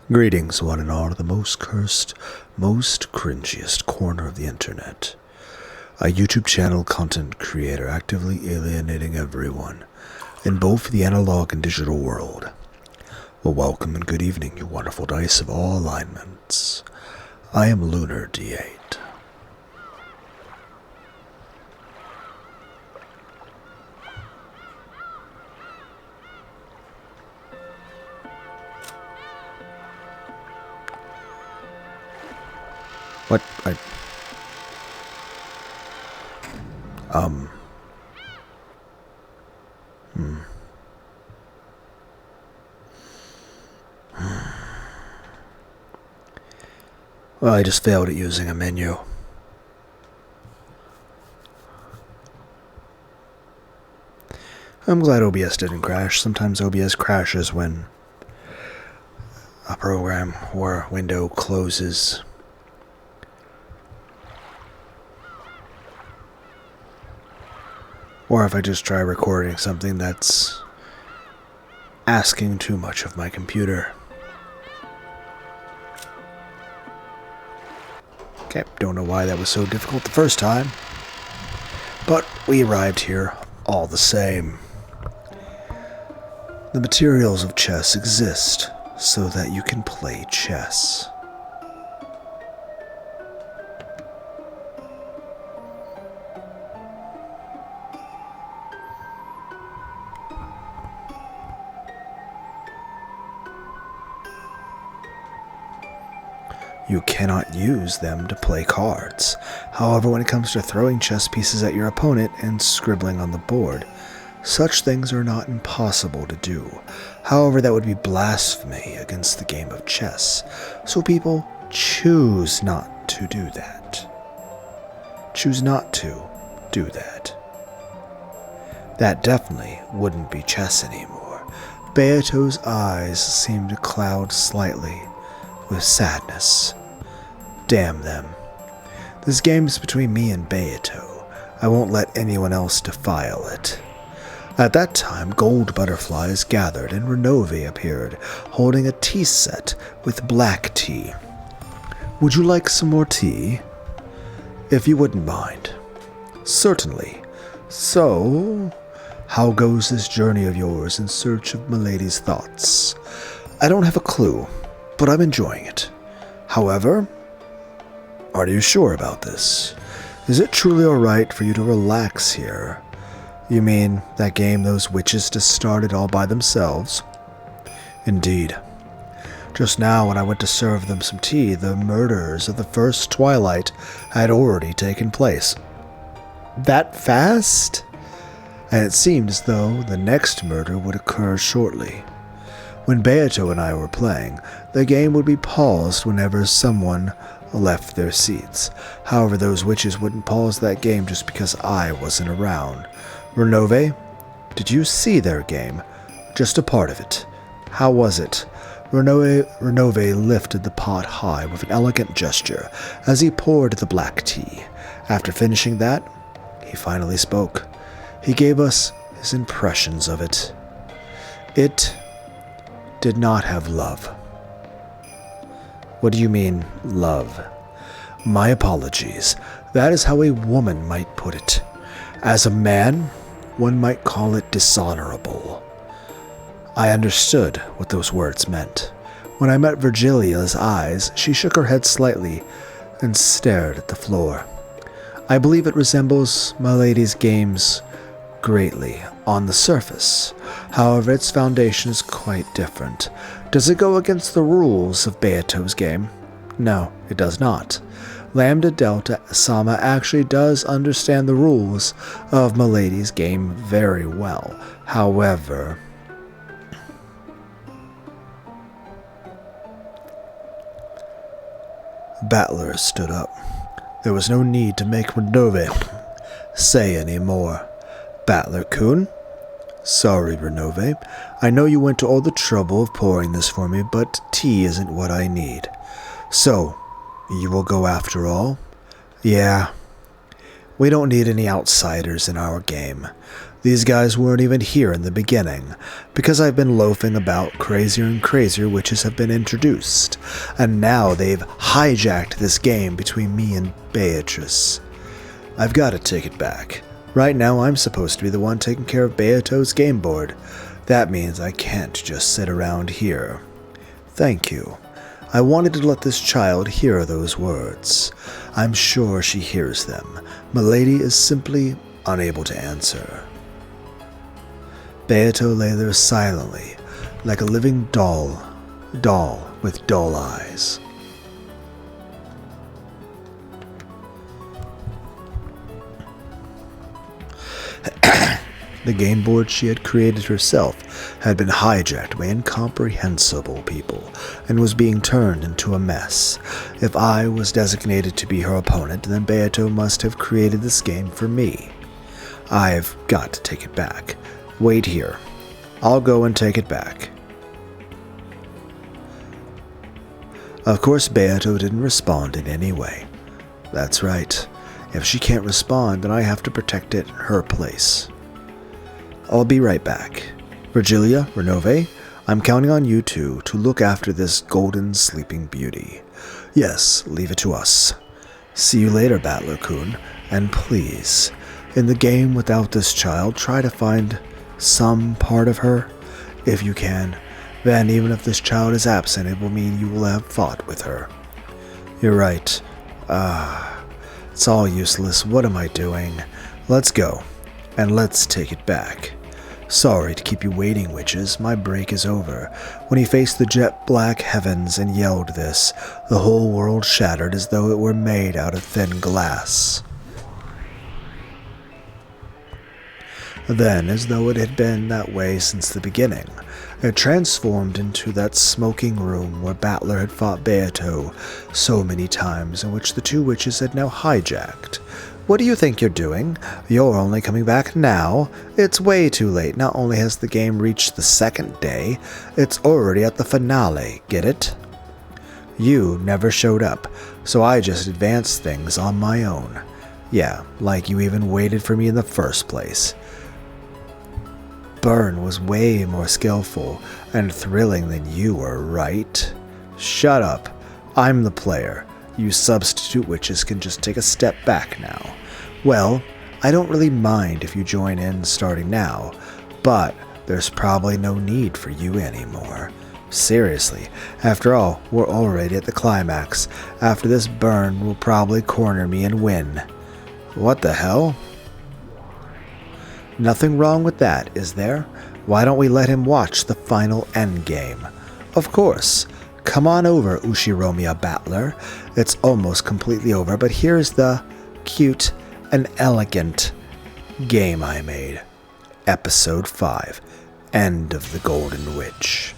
Greetings, one and all, to the most cursed, most cringiest corner of the internet. A YouTube channel content creator actively alienating everyone in both the analog and digital world. Well, welcome and good evening, you wonderful dice of all alignments. I am Lunar DeeEight. What? Well, I just failed at using a menu. I'm glad OBS didn't crash. Sometimes OBS crashes when a program or window closes. Or if I just try recording something that's asking too much of my computer. Okay, don't know why that was so difficult the first time. But we arrived here all the same. The materials of chess exist so that you can play chess. You cannot use them to play cards. However, when it comes to throwing chess pieces at your opponent and scribbling on the board, such things are not impossible to do. However, that would be blasphemy against the game of chess, so people choose not to do that. Choose not to do that. That definitely wouldn't be chess anymore. Beato's eyes seemed to cloud slightly with sadness. Damn them. This game is between me and Beato. I won't let anyone else defile it. At that time, gold butterflies gathered and Renove appeared, holding a tea set with black tea. Would you like some more tea? If you wouldn't mind. Certainly. So, how goes this journey of yours in search of Milady's thoughts? I don't have a clue, but I'm enjoying it. However, are you sure about this? Is it truly alright for you to relax here? You mean that game those witches just started all by themselves? Indeed. Just now when I went to serve them some tea, the murders of the first twilight had already taken place. That fast? And it seemed as though the next murder would occur shortly. When Beato and I were playing, the game would be paused whenever someone left their seats. However, those witches wouldn't pause that game just because I wasn't around. Renove, did you see their game? Just a part of it. How was it? Renove lifted the pot high with an elegant gesture as he poured the black tea. After finishing that, he finally spoke. He gave us his impressions of it. It did not have love. What do you mean, love? My apologies. That is how a woman might put it. As a man, one might call it dishonorable. I understood what those words meant. When I met Virgilia's eyes, she shook her head slightly and stared at the floor. I believe it resembles Milady's games greatly on the surface. However, its foundation is quite different. Does it go against the rules of Beato's game? No, it does not. Lambda Delta Sama actually does understand the rules of Milady's game very well. However, Battler stood up. There was no need to make Renove say any more. Battler-kun? Sorry, Renove. I know you went to all the trouble of pouring this for me, but tea isn't what I need. So, you will go after all? Yeah. We don't need any outsiders in our game. These guys weren't even here in the beginning, because I've been loafing about, crazier and crazier witches have been introduced, and now they've hijacked this game between me and Beatrice. I've got to take it back. Right now I'm supposed to be the one taking care of Beato's game board. That means I can't just sit around here. Thank you. I wanted to let this child hear those words. I'm sure she hears them. Milady is simply unable to answer. Beato lay there silently, like a living doll with dull eyes. The game board she had created herself had been hijacked by incomprehensible people and was being turned into a mess. If I was designated to be her opponent, then Beato must have created this game for me. I've got to take it back. Wait here. I'll go and take it back. Of course, Beato didn't respond in any way. That's right. If she can't respond, then I have to protect it in her place. I'll be right back. Virgilia, Renove, I'm counting on you two to look after this golden sleeping beauty. Yes, leave it to us. See you later, Battler-kun, and please, in the game without this child, try to find some part of her, if you can. Then, even if this child is absent, it will mean you will have fought with her. You're right. It's all useless. What am I doing? Let's go, and let's take it back. Sorry to keep you waiting, witches. My break is over. When he faced the jet-black heavens and yelled this, the whole world shattered as though it were made out of thin glass. Then, as though it had been that way since the beginning, it transformed into that smoking room where Battler had fought Beato so many times, and which the two witches had now hijacked. What do you think you're doing? You're only coming back now. It's way too late. Not only has the game reached the second day, it's already at the finale. Get it? You never showed up, so I just advanced things on my own. Yeah, like you even waited for me in the first place. Byrne was way more skillful and thrilling than you were, right? Shut up. I'm the player. You substitute witches can just take a step back now. Well, I don't really mind if you join in starting now, but there's probably no need for you anymore. Seriously, after all, we're already at the climax. After this, Byrne will probably corner me and win. What the hell? Nothing wrong with that, is there? Why don't we let him watch the final endgame? Of course. Come on over, Ushiromiya Battler. It's almost completely over, but here's the cute and elegant game I made. Episode 5. End of the Golden Witch.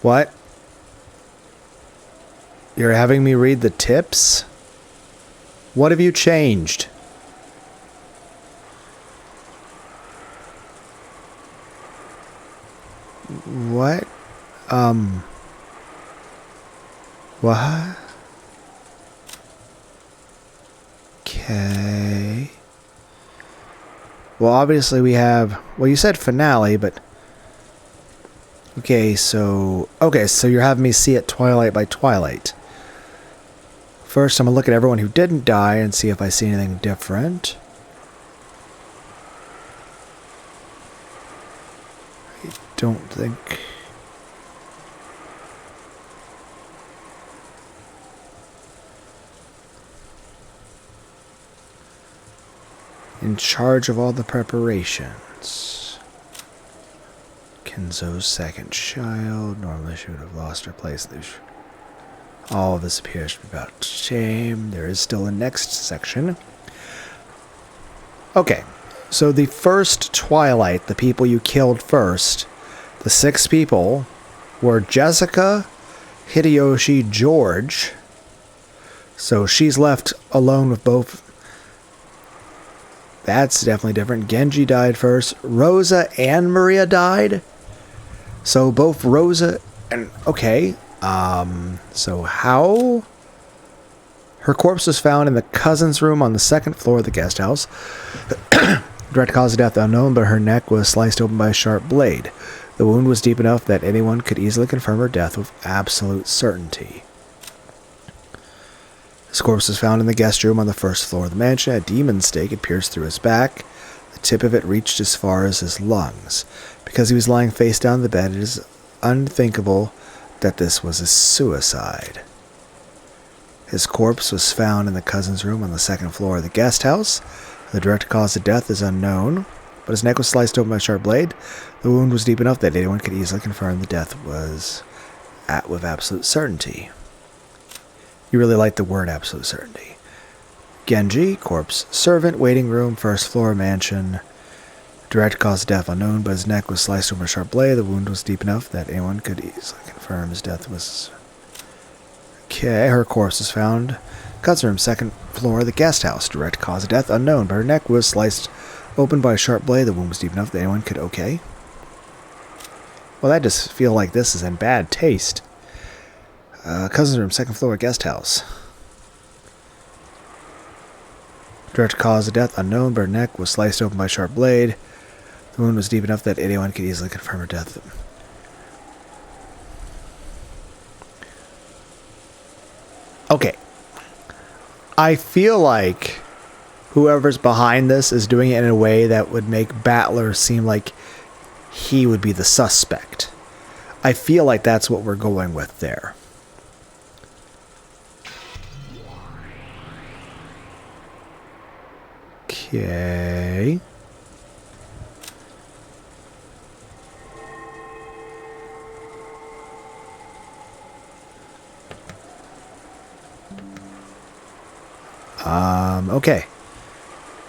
What? You're having me read the tips? What have you changed? What? What? Okay. Well, obviously we have... Well, you said finale, but... Okay, so you're having me see it Twilight by Twilight. First, I'm going to look at everyone who didn't die and see if I see anything different. I don't think... In charge of all the preparations. Kenzo's second child. Normally she would have lost her place. All of this appears to be about shame. There is still a next section. Okay, so the first Twilight, the people you killed first, the 6 people, were Jessica, Hideyoshi, George. So she's left alone with both. That's definitely different. Genji died first. Rosa and Maria died. So both Rosa and... Okay. So how? Her corpse was found in the cousin's room on the second floor of the guest house. Direct cause of death unknown, but her neck was sliced open by a sharp blade. The wound was deep enough that anyone could easily confirm her death with absolute certainty. His corpse was found in the guest room on the first floor of the mansion. A demon stake had pierced through his back. The tip of it reached as far as his lungs. Because he was lying face down on the bed, it is unthinkable that this was a suicide. His corpse was found in the cousin's room on the second floor of the guest house. The direct cause of death is unknown, but his neck was sliced open by a sharp blade. The wound was deep enough that anyone could easily confirm the death was with absolute certainty. You really like the word absolute certainty. Genji, corpse, servant, waiting room, first floor, mansion. Direct cause of death unknown, but his neck was sliced open by a sharp blade. The wound was deep enough that anyone could easily confirm his death was... Okay, her corpse was found. Cousin's room, second floor, the guest house. Direct cause of death unknown, but her neck was sliced open by a sharp blade. The wound was deep enough that anyone could... Okay. Well, that just feel like this is in bad taste. Cousin's room, second floor, guest house. Direct cause of death unknown, but her neck was sliced open by a sharp blade. The wound was deep enough that anyone could easily confirm her death. Okay. I feel like whoever's behind this is doing it in a way that would make Battler seem like he would be the suspect. I feel like that's what we're going with there. Okay. Okay.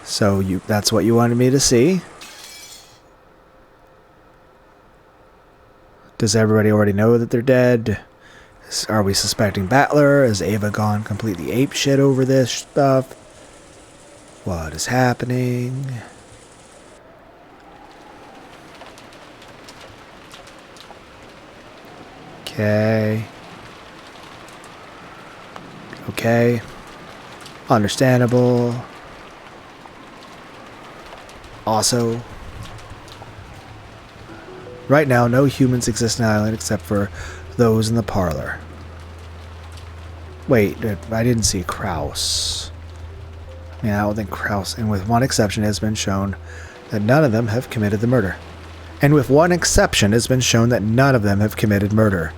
So that's what you wanted me to see. Does everybody already know that they're dead? Are we suspecting Battler? Has Ava gone completely apeshit over this stuff? What is happening? Okay. Okay. Understandable. Also, right now, no humans exist on the island except for those in the parlor. Wait, I didn't see Kraus. Yeah, I don't think Kraus, and with one exception, it has been shown that none of them have committed the murder. And with one exception, it has been shown that none of them have committed murder.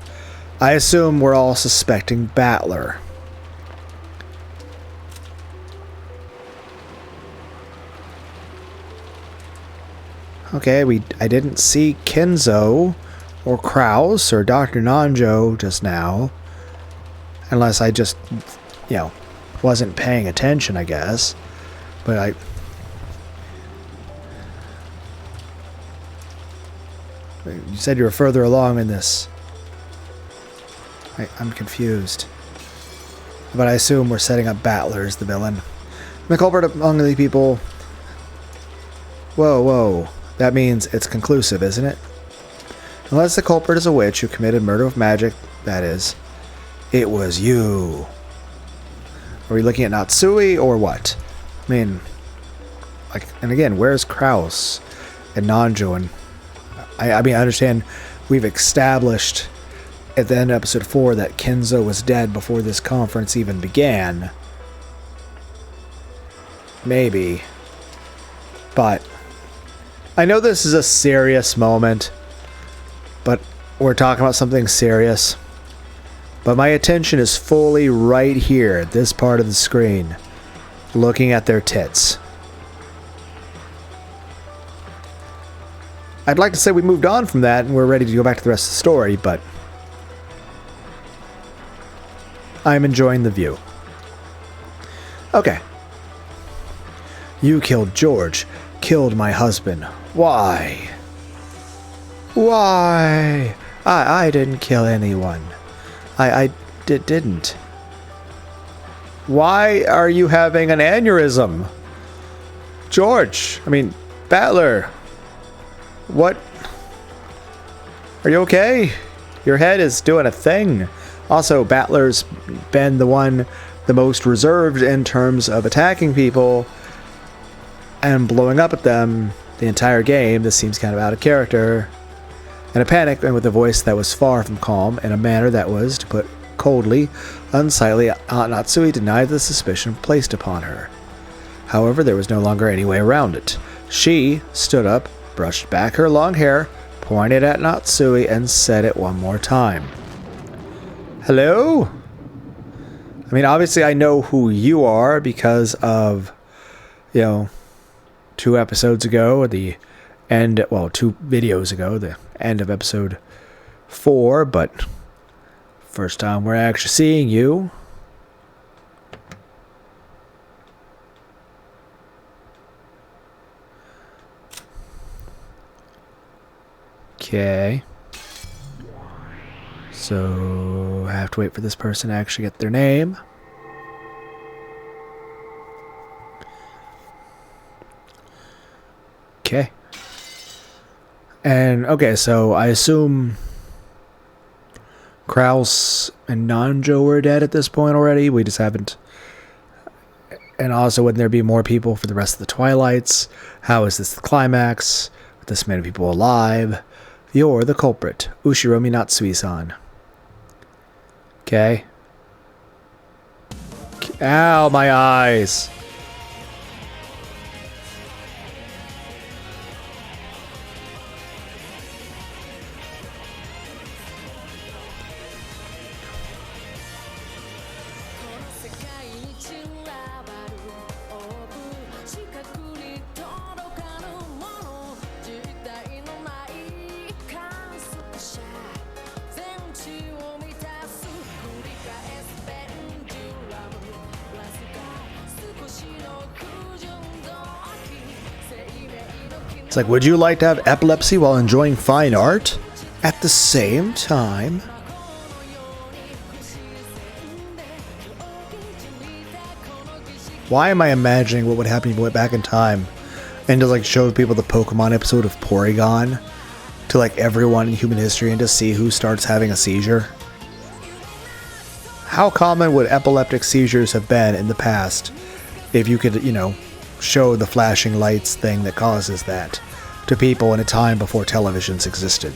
I assume we're all suspecting Battler. Okay, I didn't see Kenzo or Kraus or Dr. Nanjo just now. Unless I just, wasn't paying attention, I guess. But you said you were further along in this. I'm confused. But I assume we're setting up Battler as the villain. The culprit among the people... Whoa. That means it's conclusive, isn't it? Unless the culprit is a witch who committed murder with magic, that is. It was you. Are we looking at Natsui or what? I mean, and again, where's Kraus and Nanjo? And I mean, I understand we've established at the end of episode 4 that Kenzo was dead before this conference even began. Maybe. But I know this is a serious moment, but we're talking about something serious. But my attention is fully right here at this part of the screen, looking at their tits. I'd like to say we moved on from that and we're ready to go back to the rest of the story, but I'm enjoying the view. Okay. You killed George. Killed my husband. Why? Why? I didn't kill anyone. I didn't. Why are you having an aneurysm? George, Battler. What? Are you okay? Your head is doing a thing. Also, Battler's been the most reserved in terms of attacking people and blowing up at them the entire game. This seems kind of out of character. In a panic and with a voice that was far from calm, in a manner that was, to put coldly, unsightly, Aunt Natsui denied the suspicion placed upon her. However, there was no longer any way around it. She stood up, brushed back her long hair, pointed at Natsui, and said it one more time. Hello? I mean, obviously I know who you are because of, 2 episodes ago, the end, 2 videos ago, the end of episode 4, but first time we're actually seeing you. Okay. So I have to wait for this person to actually get their name. Okay. And okay, so I assume Kraus and Nanjo were dead at this point already. We just haven't. And also, wouldn't there be more people for the rest of the Twilights? How is this the climax? With this many people alive? You're the culprit, Ushiromi Natsui-san. Okay. Ow, my eyes. It's like, would you like to have epilepsy while enjoying fine art at the same time? Why am I imagining what would happen if you went back in time and just like showed people the Pokemon episode of Porygon to like everyone in human history and to see who starts having a seizure? How common would epileptic seizures have been in the past if you could, show the flashing lights thing that causes that to people in a time before televisions existed?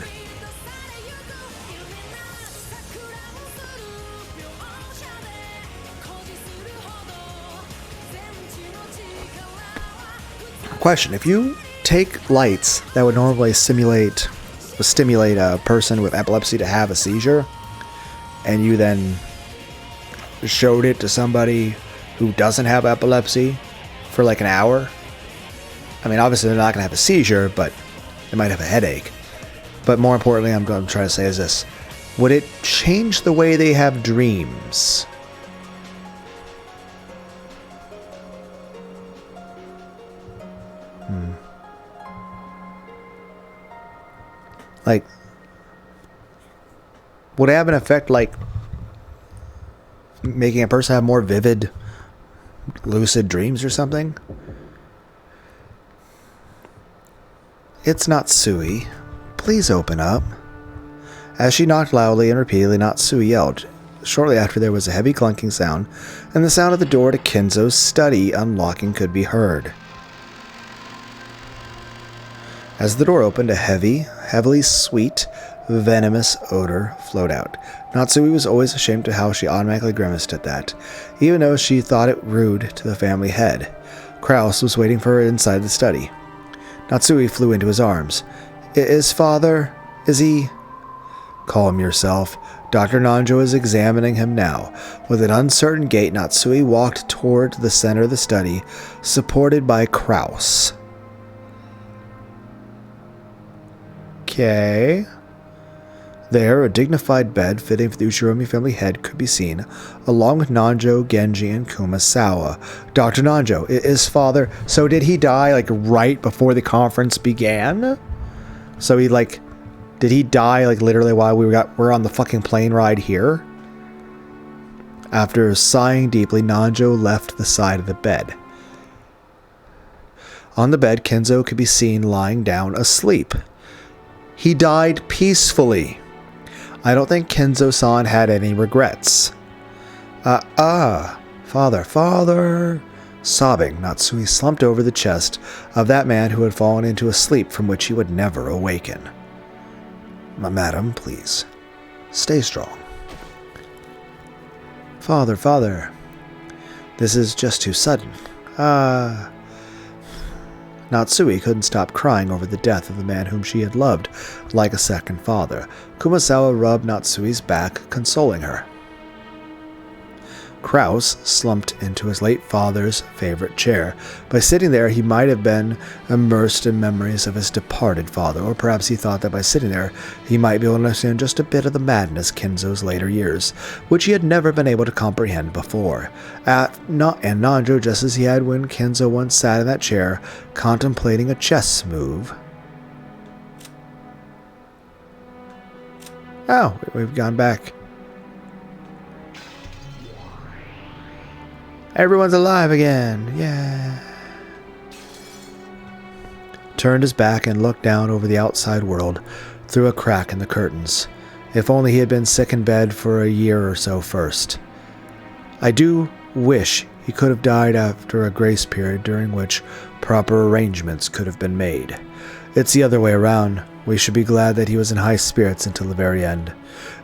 Question: if you take lights that would normally stimulate a person with epilepsy to have a seizure, and you then showed it to somebody who doesn't have epilepsy for like an hour, I mean, obviously they're not going to have a seizure, but they might have a headache. But more importantly, I'm going to try to say is this: would it change the way they have dreams? Like, would it have an effect like making a person have more vivid, lucid dreams or something? It's Natsui. Please open up. As she knocked loudly and repeatedly, Natsui yelled. Shortly after, there was a heavy clunking sound, and the sound of the door to Kenzo's study unlocking could be heard. As the door opened, a heavily sweet, venomous odor flowed out. Natsui was always ashamed of how she automatically grimaced at that, even though she thought it rude to the family head. Kraus was waiting for her inside the study. Natsui flew into his arms. Is father? Is he? Calm yourself. Dr. Nanjo is examining him now. With an uncertain gait, Natsui walked toward the center of the study, supported by Kraus. Okay. There, a dignified bed fitting for the Ushiromi family head could be seen, along with Nanjo, Genji, and Kumasawa. Dr. Nanjo, is father... So did he die, like, right before the conference began? So he, like... Did he die, like, literally while we're on the fucking plane ride here? After sighing deeply, Nanjo left the side of the bed. On the bed, Kenzo could be seen lying down asleep. He died peacefully. I don't think Kenzo-san had any regrets. Father. Sobbing, Natsui slumped over the chest of that man who had fallen into a sleep from which he would never awaken. Madam, please, stay strong. Father, this is just too sudden. Natsui couldn't stop crying over the death of the man whom she had loved like a second father. Kumasawa rubbed Natsui's back, consoling her. Kraus slumped into his late father's favorite chair. By sitting there, he might have been immersed in memories of his departed father, or perhaps he thought that by sitting there, he might be able to understand just a bit of the madness Kenzo's later years, which he had never been able to comprehend before. And Nanjo, just as he had when Kenzo once sat in that chair, contemplating a chess move. Oh, we've gone back. Everyone's alive again. Yeah. Turned his back and looked down over the outside world through a crack in the curtains. If only he had been sick in bed for a year or so first. I do wish he could have died after a grace period during which proper arrangements could have been made. It's the other way around. We should be glad that he was in high spirits until the very end.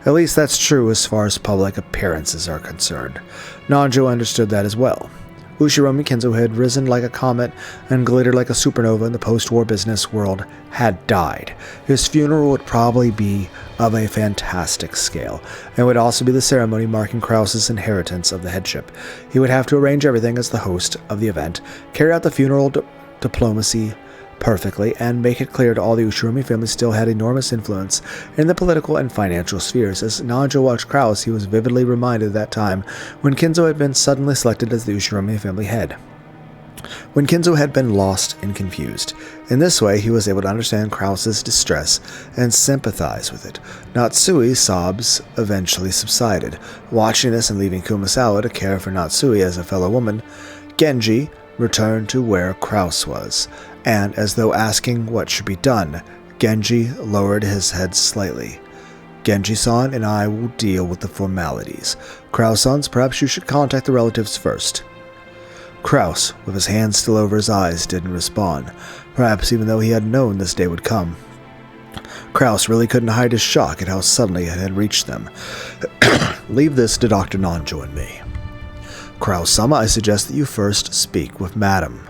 At least that's true as far as public appearances are concerned. Nanjo understood that as well. Ushiromi Kenzo had risen like a comet and glittered like a supernova in the post-war business world had died. His funeral would probably be of a fantastic scale, and would also be the ceremony marking Kraus's inheritance of the headship. He would have to arrange everything as the host of the event, carry out the funeral diplomacy perfectly, and make it clear to all the Ushiromi family still had enormous influence in the political and financial spheres. As Nanjo watched Kraus, he was vividly reminded of that time when Kenzo had been suddenly selected as the Ushiromi family head. When Kenzo had been lost and confused. In this way, he was able to understand Kraus's distress and sympathize with it. Natsui's sobs eventually subsided. Watching this and leaving Kumasawa to care for Natsui as a fellow woman, Genji returned to where Kraus was, and as though asking what should be done, Genji lowered his head slightly. Genji-san and I will deal with the formalities. Kraus-san, perhaps you should contact the relatives first. Kraus, with his hands still over his eyes, didn't respond, perhaps even though he had known this day would come. Kraus really couldn't hide his shock at how suddenly it had reached them. Leave this to Dr. Nanjo and me. Kraus-sama, I suggest that you first speak with Madam.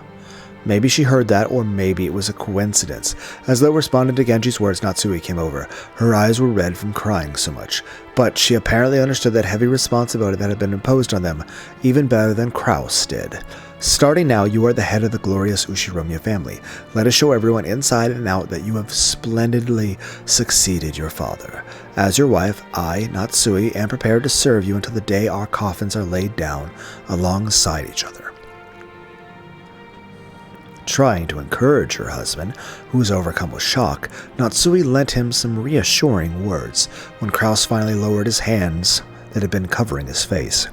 Maybe she heard that, or maybe it was a coincidence. As though responding to Genji's words, Natsui came over. Her eyes were red from crying so much, but she apparently understood that heavy responsibility that had been imposed on them, even better than Kraus did. Starting now, you are the head of the glorious Ushiromi family. Let us show everyone inside and out that you have splendidly succeeded your father. As your wife, I, Natsui, am prepared to serve you until the day our coffins are laid down alongside each other. Trying to encourage her husband, who was overcome with shock, Natsui lent him some reassuring words when Kraus finally lowered his hands that had been covering his face.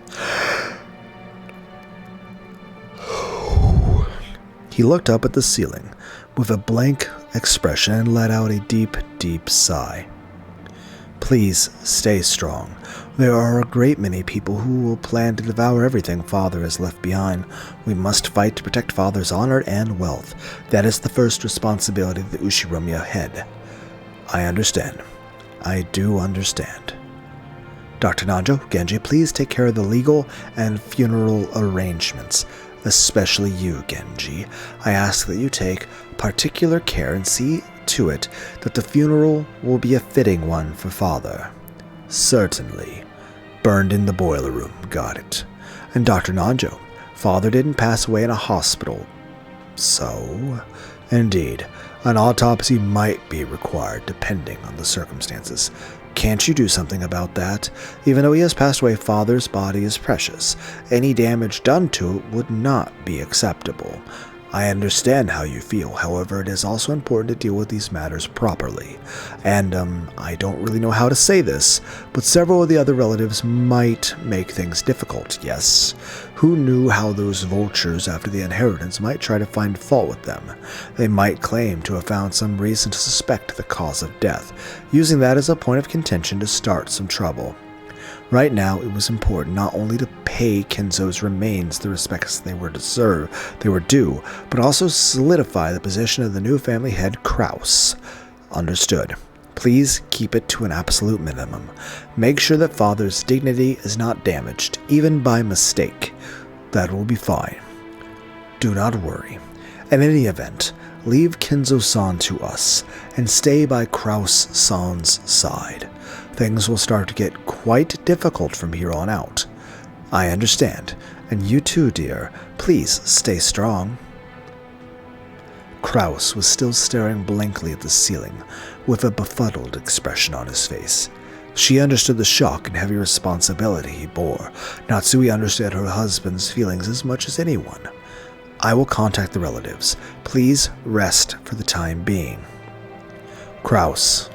He looked up at the ceiling with a blank expression and let out a deep, deep sigh. Please stay strong. There are a great many people who will plan to devour everything Father has left behind. We must fight to protect Father's honor and wealth. That is the first responsibility of the Ushiromi head. I understand. I do understand. Dr. Nanjo, Genji, please take care of the legal and funeral arrangements. Especially you, Genji. I ask that you take particular care and see to it that the funeral will be a fitting one for Father. Certainly. Burned in the boiler room. Got it. And Dr. Nanjo, Father didn't pass away in a hospital. So? Indeed. An autopsy might be required depending on the circumstances. Can't you do something about that? Even though he has passed away, Father's body is precious. Any damage done to it would not be acceptable. I understand how you feel, however, it is also important to deal with these matters properly. And, I don't really know how to say this, but several of the other relatives might make things difficult, yes. Who knew how those vultures after the inheritance might try to find fault with them? They might claim to have found some reason to suspect the cause of death, using that as a point of contention to start some trouble. Right now, it was important not only to pay Kenzo's remains the respects they were due, but also solidify the position of the new family head, Kraus. Understood. Please keep it to an absolute minimum. Make sure that father's dignity is not damaged, even by mistake. That will be fine. Do not worry. In any event, leave Kenzo-san to us, and stay by Kraus-san's side. Things will start to get quite difficult from here on out. I understand, and you too, dear. Please stay strong. Kraus was still staring blankly at the ceiling, with a befuddled expression on his face. She understood the shock and heavy responsibility he bore. Natsui understood her husband's feelings as much as anyone. I will contact the relatives. Please rest for the time being. Kraus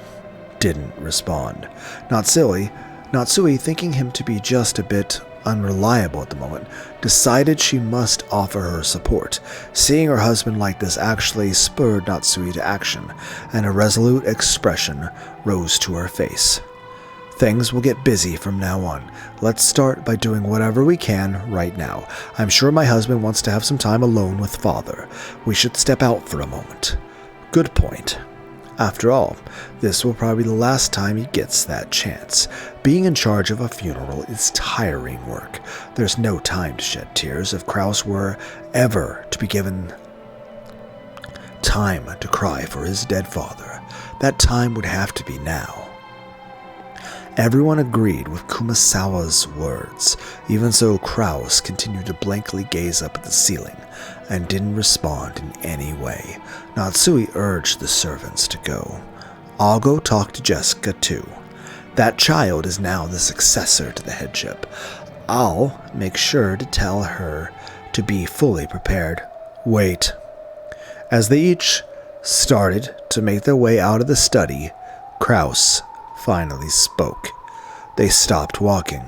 didn't respond. Natsui, thinking him to be just a bit unreliable at the moment, decided she must offer her support. Seeing her husband like this actually spurred Natsui to action, and a resolute expression rose to her face. Things will get busy from now on. Let's start by doing whatever we can right now. I'm sure my husband wants to have some time alone with father. We should step out for a moment. Good point. After all, this will probably be the last time he gets that chance. Being in charge of a funeral is tiring work. There's no time to shed tears. If Kraus were ever to be given time to cry for his dead father, that time would have to be now. Everyone agreed with Kumasawa's words. Even so, Kraus continued to blankly gaze up at the ceiling and didn't respond in any way. Natsui urged the servants to go. I'll go talk to Jessica too. That child is now the successor to the headship. I'll make sure to tell her to be fully prepared. Wait. As they each started to make their way out of the study, Kraus finally spoke. They stopped walking.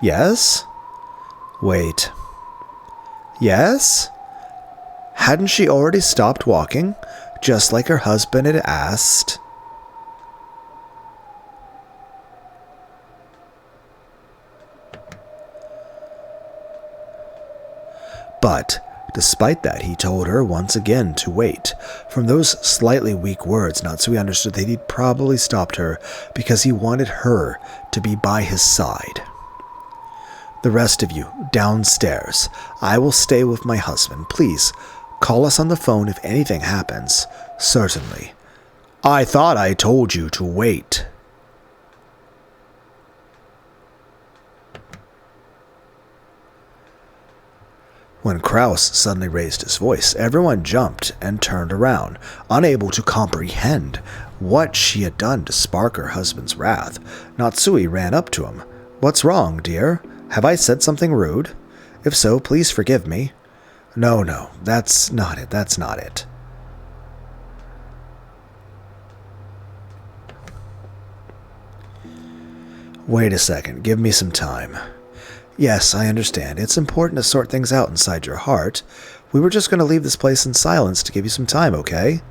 Yes? Wait. Yes? Hadn't she already stopped walking, just like her husband had asked? But despite that, he told her once again to wait. From those slightly weak words, Natsui understood that he'd probably stopped her because he wanted her to be by his side. The rest of you, downstairs. I will stay with my husband. Please, call us on the phone if anything happens. Certainly. I thought I told you to wait. When Kraus suddenly raised his voice, everyone jumped and turned around, unable to comprehend what she had done to spark her husband's wrath. Natsui ran up to him. What's wrong, dear? Have I said something rude? If so, please forgive me. No, that's not it. Wait a second, give me some time. Yes, I understand. It's important to sort things out inside your heart. We were just going to leave this place in silence to give you some time, okay?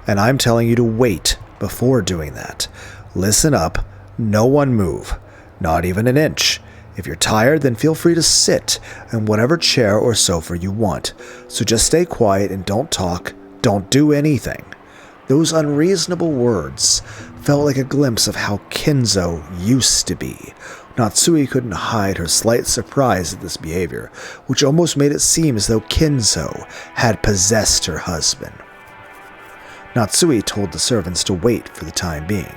And I'm telling you to wait before doing that. Listen up. No one move. Not even an inch. If you're tired, then feel free to sit in whatever chair or sofa you want. So just stay quiet and don't talk. Don't do anything. Those unreasonable words felt like a glimpse of how Kenzo used to be. Natsui couldn't hide her slight surprise at this behavior, which almost made it seem as though Kenzo had possessed her husband. Natsui told the servants to wait for the time being.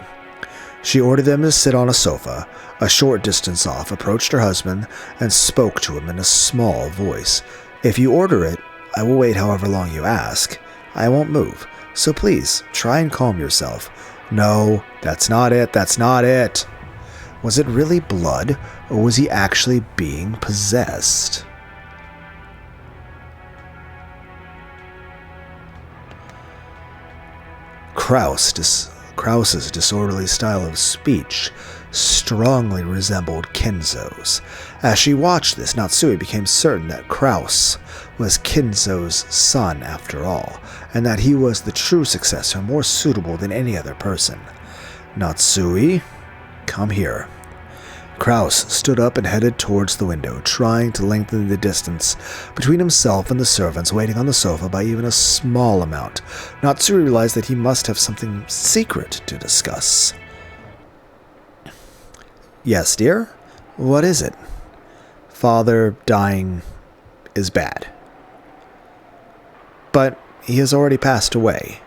She ordered them to sit on a sofa, a short distance off, approached her husband, and spoke to him in a small voice. If you order it, I will wait however long you ask. I won't move, so please, try and calm yourself. No, that's not it. Was it really blood, or was he actually being possessed? Krause's disorderly style of speech strongly resembled Kinzo's. As she watched this, Natsui became certain that Krause was Kinzo's son after all, and that he was the true successor, more suitable than any other person. Natsui, come here. Krause stood up and headed towards the window, trying to lengthen the distance between himself and the servants waiting on the sofa by even a small amount. Natsui realized that he must have something secret to discuss. Yes, dear? What is it? Father dying is bad. But he has already passed away.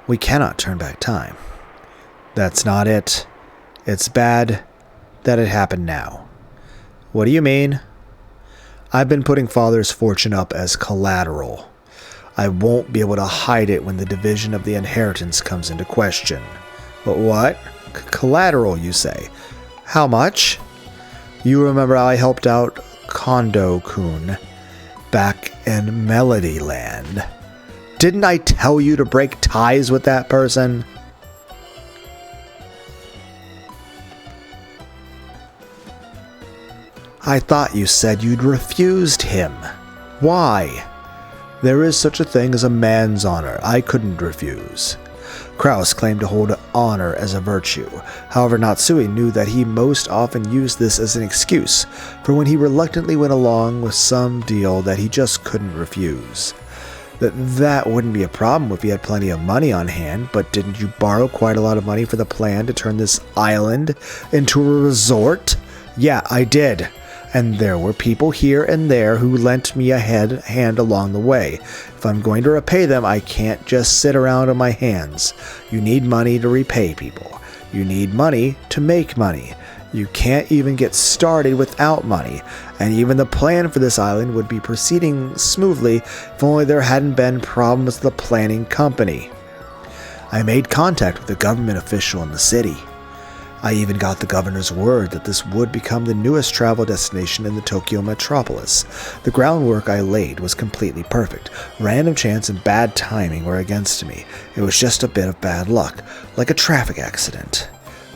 We cannot turn back time. That's not it. It's bad that it happened now. What do you mean? I've been putting Father's fortune up as collateral. I won't be able to hide it when the division of the inheritance comes into question. But what? Collateral, you say? How much? You remember how I helped out Kondo-kun back in Melody Land. Didn't I tell you to break ties with that person? I thought you said you'd refused him. Why? There is such a thing as a man's honor. I couldn't refuse. Krause claimed to hold honor as a virtue. However, Natsui knew that he most often used this as an excuse for when he reluctantly went along with some deal that he just couldn't refuse. That wouldn't be a problem if he had plenty of money on hand, but didn't you borrow quite a lot of money for the plan to turn this island into a resort? Yeah, I did. And there were people here and there who lent me a hand along the way. If I'm going to repay them, I can't just sit around on my hands. You need money to repay people. You need money to make money. You can't even get started without money. And even the plan for this island would be proceeding smoothly if only there hadn't been problems with the planning company. I made contact with a government official in the city. I even got the governor's word that this would become the newest travel destination in the Tokyo metropolis. The groundwork I laid was completely perfect. Random chance and bad timing were against me. It was just a bit of bad luck, like a traffic accident.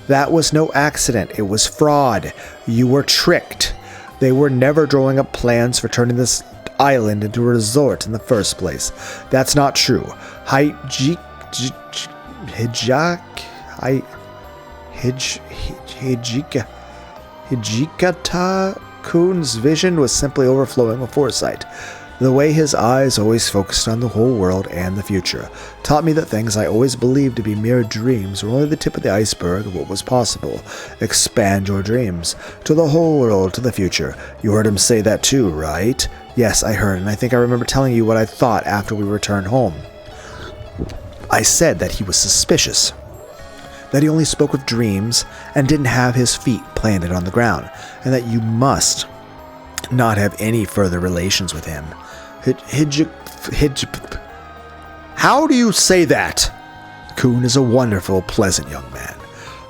That was no accident, it was fraud. You were tricked. They were never drawing up plans for turning this island into a resort in the first place. That's not true. Hijikata-kun's vision was simply overflowing with foresight. The way his eyes always focused on the whole world and the future taught me that things I always believed to be mere dreams were only the tip of the iceberg of what was possible. Expand your dreams to the whole world, to the future. You heard him say that too, right? Yes, I heard, and I think I remember telling you what I thought after we returned home. I said that he was suspicious, that he only spoke with dreams and didn't have his feet planted on the ground, and that you must not have any further relations with him. How do you say that? Kun is a wonderful, pleasant young man.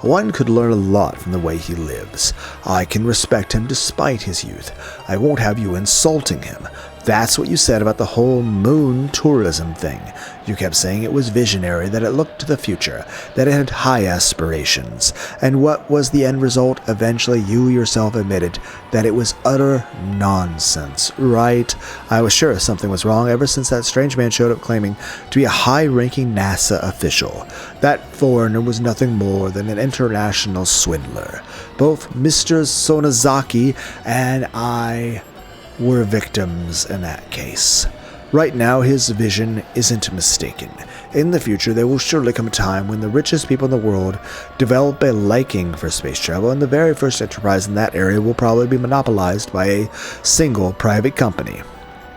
One could learn a lot from the way he lives. I can respect him despite his youth. I won't have you insulting him. That's what you said about the whole moon tourism thing. You kept saying it was visionary, that it looked to the future, that it had high aspirations. And what was the end result? Eventually, you yourself admitted that it was utter nonsense, right? I was sure something was wrong ever since that strange man showed up claiming to be a high-ranking NASA official. That foreigner was nothing more than an international swindler. Both Mr. Sonozaki and I were victims in that case. Right now, his vision isn't mistaken. In the future, there will surely come a time when the richest people in the world develop a liking for space travel, and the very first enterprise in that area will probably be monopolized by a single private company.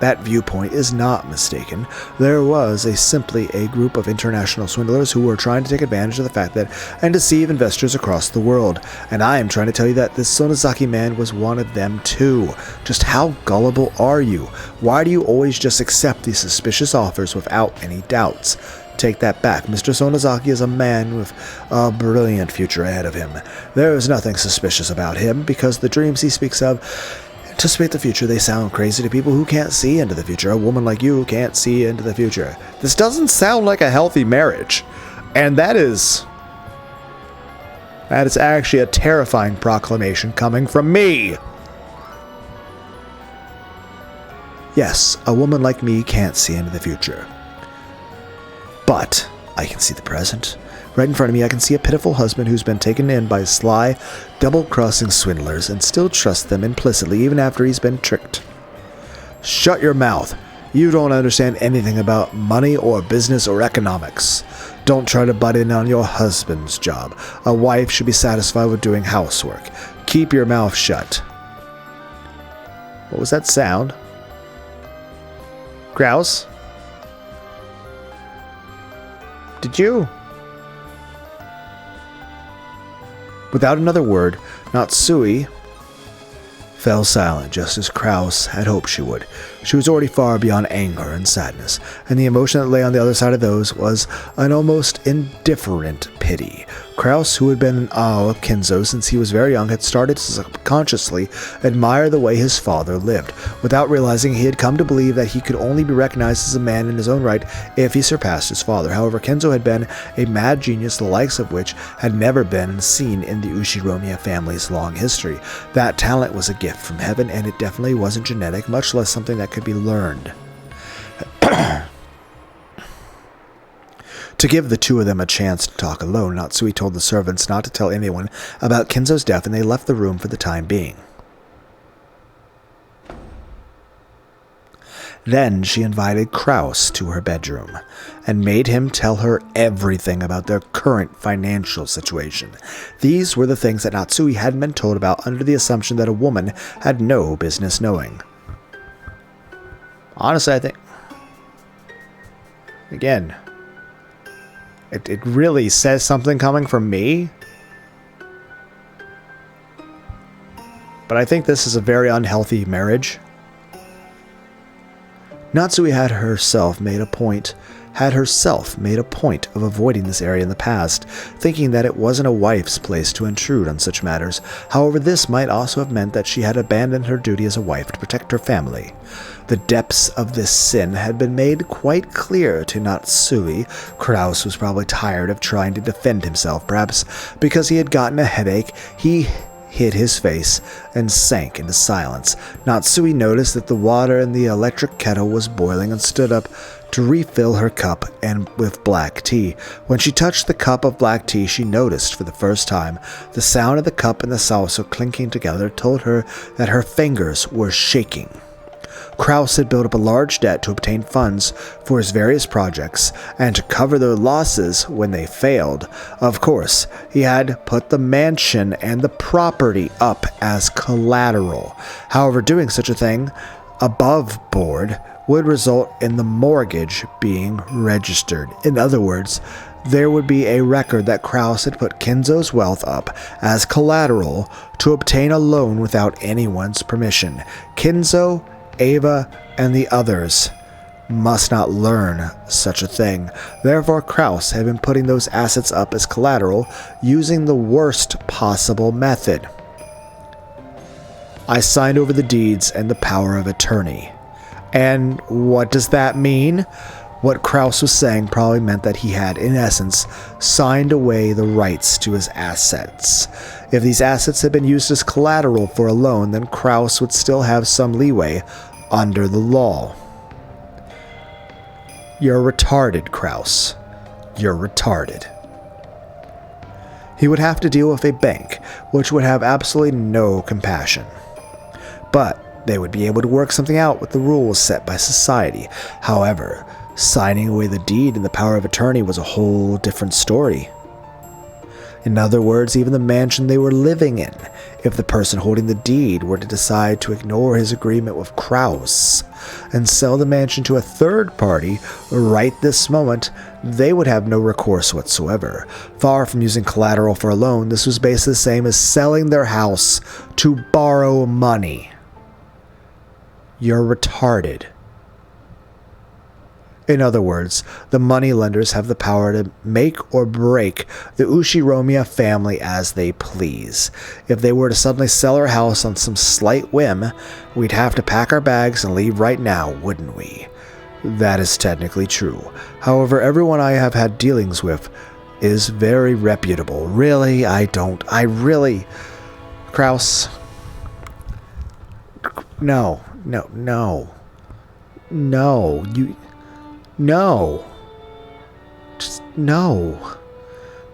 That viewpoint is not mistaken. There was simply a group of international swindlers who were trying to take advantage of the fact that and deceive investors across the world. And I am trying to tell you that this Sonozaki man was one of them too. Just how gullible are you? Why do you always just accept these suspicious offers without any doubts? Take that back. Mr. Sonozaki is a man with a brilliant future ahead of him. There is nothing suspicious about him because the dreams he speaks of Anticipate the future. They sound crazy to people who can't see into the future. A woman like you can't see into the future. This doesn't sound like a healthy marriage. And that is actually a terrifying proclamation coming from me. Yes, a woman like me can't see into the future. But I can see the present. Right in front of me, I can see a pitiful husband who's been taken in by sly, double-crossing swindlers and still trusts them implicitly even after he's been tricked. Shut your mouth. You don't understand anything about money or business or economics. Don't try to butt in on your husband's job. A wife should be satisfied with doing housework. Keep your mouth shut. What was that sound? Grouse? Did you? Without another word, Natsui fell silent, just as Kraus had hoped she would. She was already far beyond anger and sadness, and the emotion that lay on the other side of those was an almost indifferent pity. Kraus, who had been in awe of Kinzo since he was very young, had started to subconsciously admire the way his father lived. Without realizing, he had come to believe that he could only be recognized as a man in his own right if he surpassed his father. However, Kinzo had been a mad genius, the likes of which had never been seen in the Ushiromiya family's long history. That talent was a gift from heaven, and it definitely wasn't genetic, much less something that could be learned. To give the two of them a chance to talk alone, Natsui told the servants not to tell anyone about Kinzo's death, and they left the room for the time being. Then she invited Kraus to her bedroom and made him tell her everything about their current financial situation. These were the things that Natsui hadn't been told about under the assumption that a woman had no business knowing. Honestly, I think, again, it really says something coming from me. But I think this is a very unhealthy marriage. Natsui had herself made a point of avoiding this area in the past, thinking that it wasn't a wife's place to intrude on such matters. However, this might also have meant that she had abandoned her duty as a wife to protect her family. The depths of this sin had been made quite clear to Natsui. Kraus was probably tired of trying to defend himself, perhaps because he had gotten a headache. He hid his face and sank into silence. Natsui noticed that the water in the electric kettle was boiling and stood up to refill her cup and with black tea. When she touched the cup of black tea, she noticed for the first time the sound of the cup and the saucer clinking together told her that her fingers were shaking. Kraus had built up a large debt to obtain funds for his various projects and to cover their losses when they failed. Of course, he had put the mansion and the property up as collateral. However, doing such a thing above board would result in the mortgage being registered. In other words, there would be a record that Kraus had put Kinzo's wealth up as collateral to obtain a loan without anyone's permission. Kinzo, Ava, and the others must not learn such a thing. Therefore, Kraus had been putting those assets up as collateral using the worst possible method. I signed over the deeds and the power of attorney. And what does that mean? What Kraus was saying probably meant that he had, in essence, signed away the rights to his assets. If these assets had been used as collateral for a loan, then Kraus would still have some leeway under the law. You're retarded, Kraus. You're retarded. He would have to deal with a bank, which would have absolutely no compassion. But they would be able to work something out with the rules set by society. However, signing away the deed and the power of attorney was a whole different story. In other words, even the mansion they were living in, if the person holding the deed were to decide to ignore his agreement with Kraus and sell the mansion to a third party right this moment, they would have no recourse whatsoever. Far from using collateral for a loan, this was basically the same as selling their house to borrow money. You're retarded. In other words, the moneylenders have the power to make or break the Ushiromiya family as they please. If they were to suddenly sell our house on some slight whim, we'd have to pack our bags and leave right now, wouldn't we? That is technically true. However, everyone I have had dealings with is very reputable. Really, Kraus. No. Just no.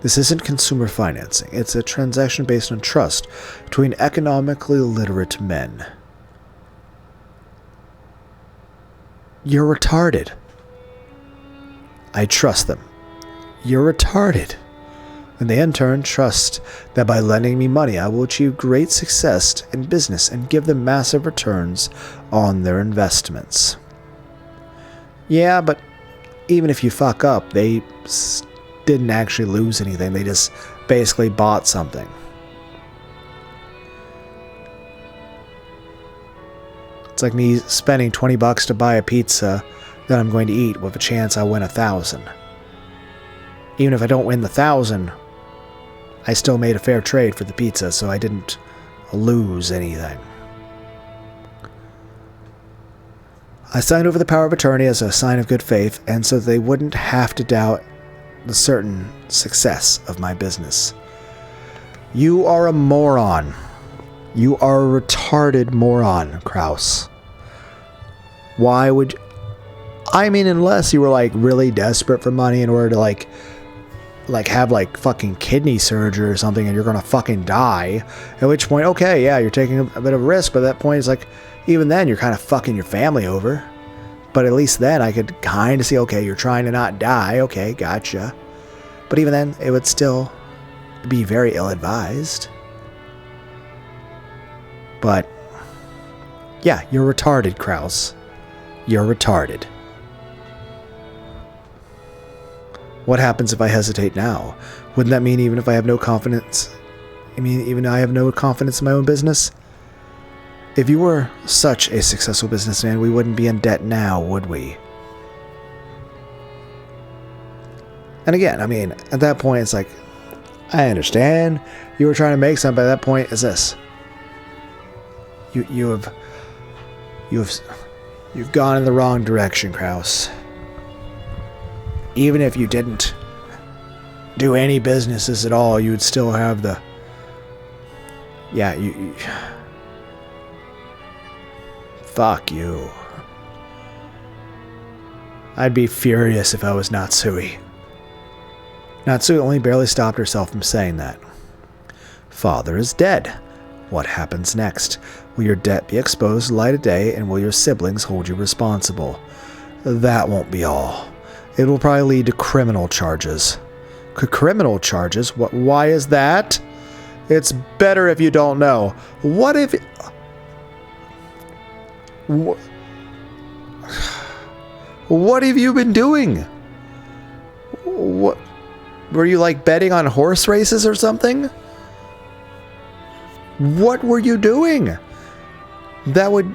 This isn't consumer financing. It's a transaction based on trust between economically literate men. You're retarded. I trust them. You're retarded. And they in turn trust that by lending me money I will achieve great success in business and give them massive returns on their investments. Yeah, but even if you fuck up, they didn't actually lose anything. They just basically bought something. It's like me spending $20 to buy a pizza that I'm going to eat with a chance I win 1,000. Even if I don't win the 1,000, I still made a fair trade for the pizza, so I didn't lose anything. I signed over the power of attorney as a sign of good faith, and so they wouldn't have to doubt the certain success of my business. You are a moron. You are a retarded moron, Kraus. Why would... I mean, unless you were, like, really desperate for money in order to, like have, like, fucking kidney surgery or something and you're gonna fucking die. At which point, okay, yeah, you're taking a bit of a risk, but at that point, it's like, even then, you're kind of fucking your family over. But at least then, I could kind of see, okay, you're trying to not die. Okay, gotcha. But even then, it would still be very ill-advised. But, yeah, you're retarded, Kraus. You're retarded. What happens if I hesitate now? Wouldn't that mean even if I have no confidence... even I have no confidence in my own business? If you were such a successful businessman, we wouldn't be in debt now, would we? And again, I mean, at that point, it's like, I understand you were trying to make something, but at that point, it's this. You've gone in the wrong direction, Kraus. Even if you didn't do any businesses at all, you would still have the... Yeah, you fuck you. I'd be furious if I was Natsui. Natsui only barely stopped herself from saying that. Father is dead. What happens next? Will your debt be exposed to light of day, and will your siblings hold you responsible? That won't be all. It will probably lead to criminal charges. Criminal charges? Why is that? It's better if you don't know. What if... What have you been doing? What... Were you, like, betting on horse races or something? What were you doing? That would...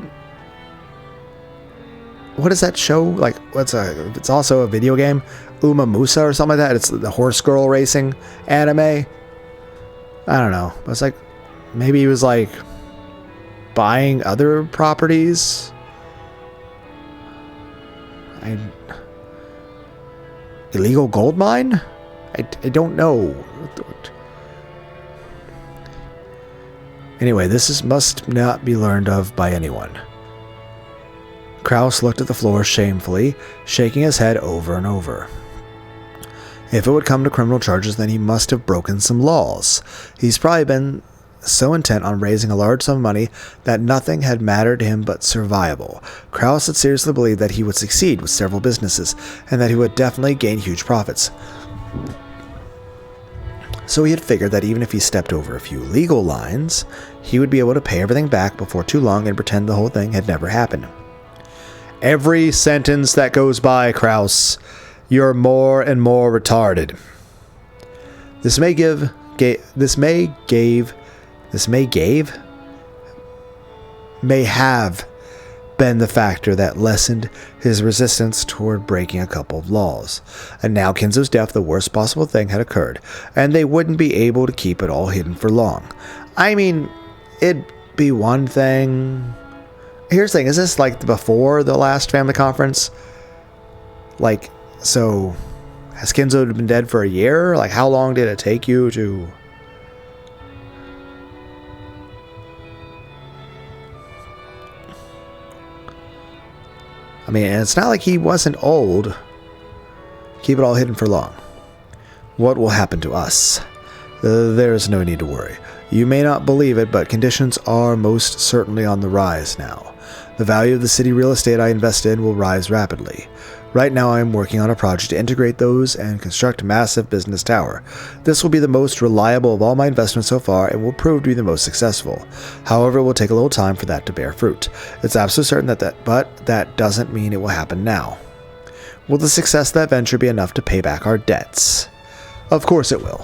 What is that show? Like, it's also a video game? Uma Musa or something like that? It's the horse girl racing anime? I don't know. It's like, maybe he was, like, buying other properties? Illegal gold mine? I don't know. Anyway, must not be learned of by anyone. Kraus looked at the floor shamefully, shaking his head over and over. If it would come to criminal charges, then he must have broken some laws. He's probably been so intent on raising a large sum of money that nothing had mattered to him but survival. Kraus had seriously believed that he would succeed with several businesses, and that he would definitely gain huge profits. So he had figured that even if he stepped over a few legal lines, he would be able to pay everything back before too long and pretend the whole thing had never happened. Every sentence that goes by, Kraus, you're more and more retarded. This may have been the factor that lessened his resistance toward breaking a couple of laws. And now Kinzo's death, the worst possible thing, had occurred, and they wouldn't be able to keep it all hidden for long. I mean, it'd be one thing. Here's the thing, is this like before the last family conference? Like, so has Kinzo been dead for a year? Like, how long did it take you to... I mean, it's not like he wasn't old. Keep it all hidden for long. What will happen to us? There's no need to worry. You may not believe it, but conditions are most certainly on the rise now. The value of the city real estate I invested in will rise rapidly. Right now I am working on a project to integrate those and construct a massive business tower. This will be the most reliable of all my investments so far and will prove to be the most successful. However, it will take a little time for that to bear fruit. It's absolutely certain but that doesn't mean it will happen now. Will the success of that venture be enough to pay back our debts? Of course it will.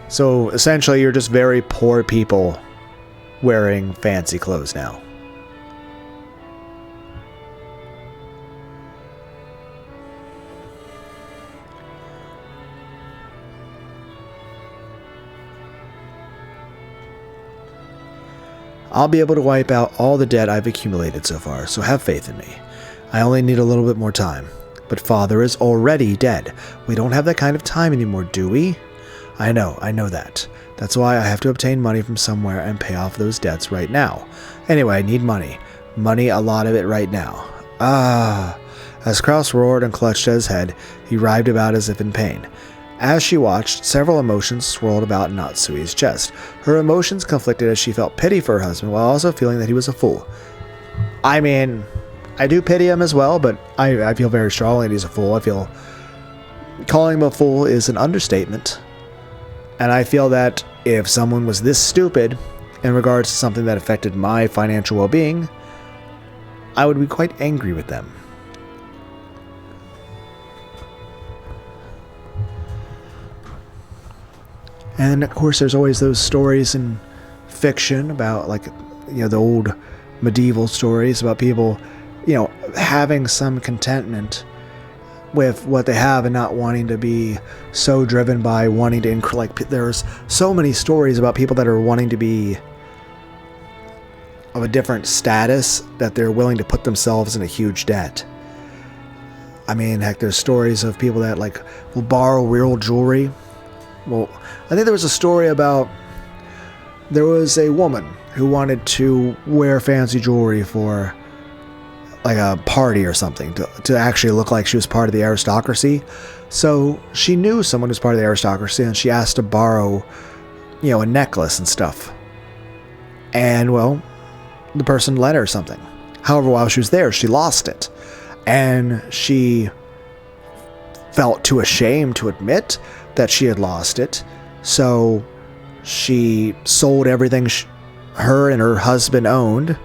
So, essentially, you're just very poor people wearing fancy clothes now. I'll be able to wipe out all the debt I've accumulated so far, so have faith in me. I only need a little bit more time. But Father is already dead. We don't have that kind of time anymore, do we? I know that. That's why I have to obtain money from somewhere and pay off those debts right now. Anyway, I need money. Money, a lot of it right now. Ah. As Kraus roared and clutched at his head, he writhed about as if in pain. As she watched, several emotions swirled about Natsui's chest. Her emotions conflicted as she felt pity for her husband while also feeling that he was a fool. I mean, I do pity him as well, but I feel very strongly that he's a fool. I feel calling him a fool is an understatement. And I feel that if someone was this stupid in regards to something that affected my financial well-being, I would be quite angry with them. And of course there's always those stories in fiction about, like, you know, the old medieval stories about people, you know, having some contentment with what they have and not wanting to be so driven by wanting to like, there's so many stories about people that are wanting to be of a different status that they're willing to put themselves in a huge debt. I mean, heck, there's stories of people that, like, will borrow real jewelry. Well, I think there was a story about there was a woman who wanted to wear fancy jewelry for like a party or something to actually look like she was part of the aristocracy. So she knew someone who was part of the aristocracy and she asked to borrow, you know, a necklace and stuff. And, well, the person lent her something. However, while she was there, she lost it. And she felt too ashamed to admit that she had lost it. So she sold everything her and her husband owned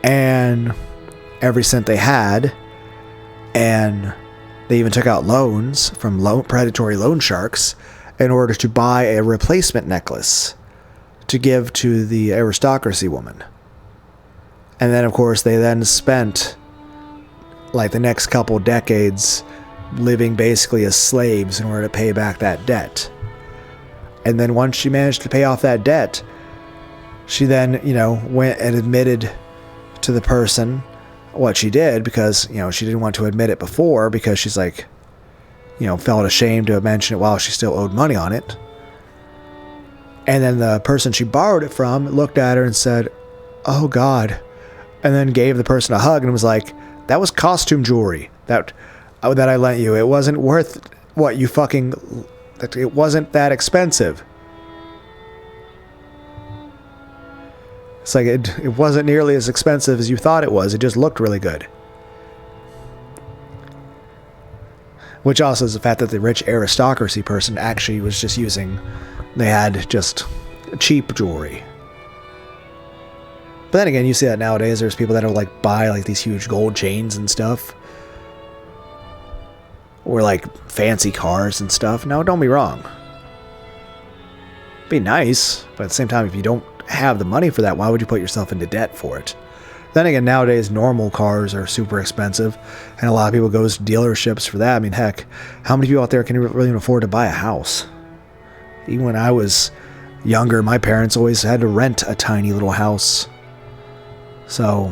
and every cent they had, and they even took out loans from predatory loan sharks in order to buy a replacement necklace to give to the aristocracy woman. And then, of course, they then spent like the next couple decades living basically as slaves in order to pay back that debt. And then once she managed to pay off that debt, she then, you know, went and admitted to the person what she did, because, you know, she didn't want to admit it before because she's like, you know, felt ashamed to mention it while she still owed money on it. And then the person she borrowed it from looked at her and said, "Oh God," and then gave the person a hug and was like, "That was costume jewelry that I lent you. It wasn't worth what you fucking, it wasn't that expensive." It's like, it wasn't nearly as expensive as you thought it was. It just looked really good. Which also is the fact that the rich aristocracy person actually was just using, they had just cheap jewelry. But then again, you see that nowadays. There's people that will like buy like these huge gold chains and stuff. Or like fancy cars and stuff. Now, don't be wrong. Be nice, but at the same time, if you don't have the money for that, why would you put yourself into debt for it? Then again, nowadays, normal cars are super expensive, and a lot of people go to dealerships for that. I mean, heck, how many people out there can really afford to buy a house? Even when I was younger, my parents always had to rent a tiny little house. So,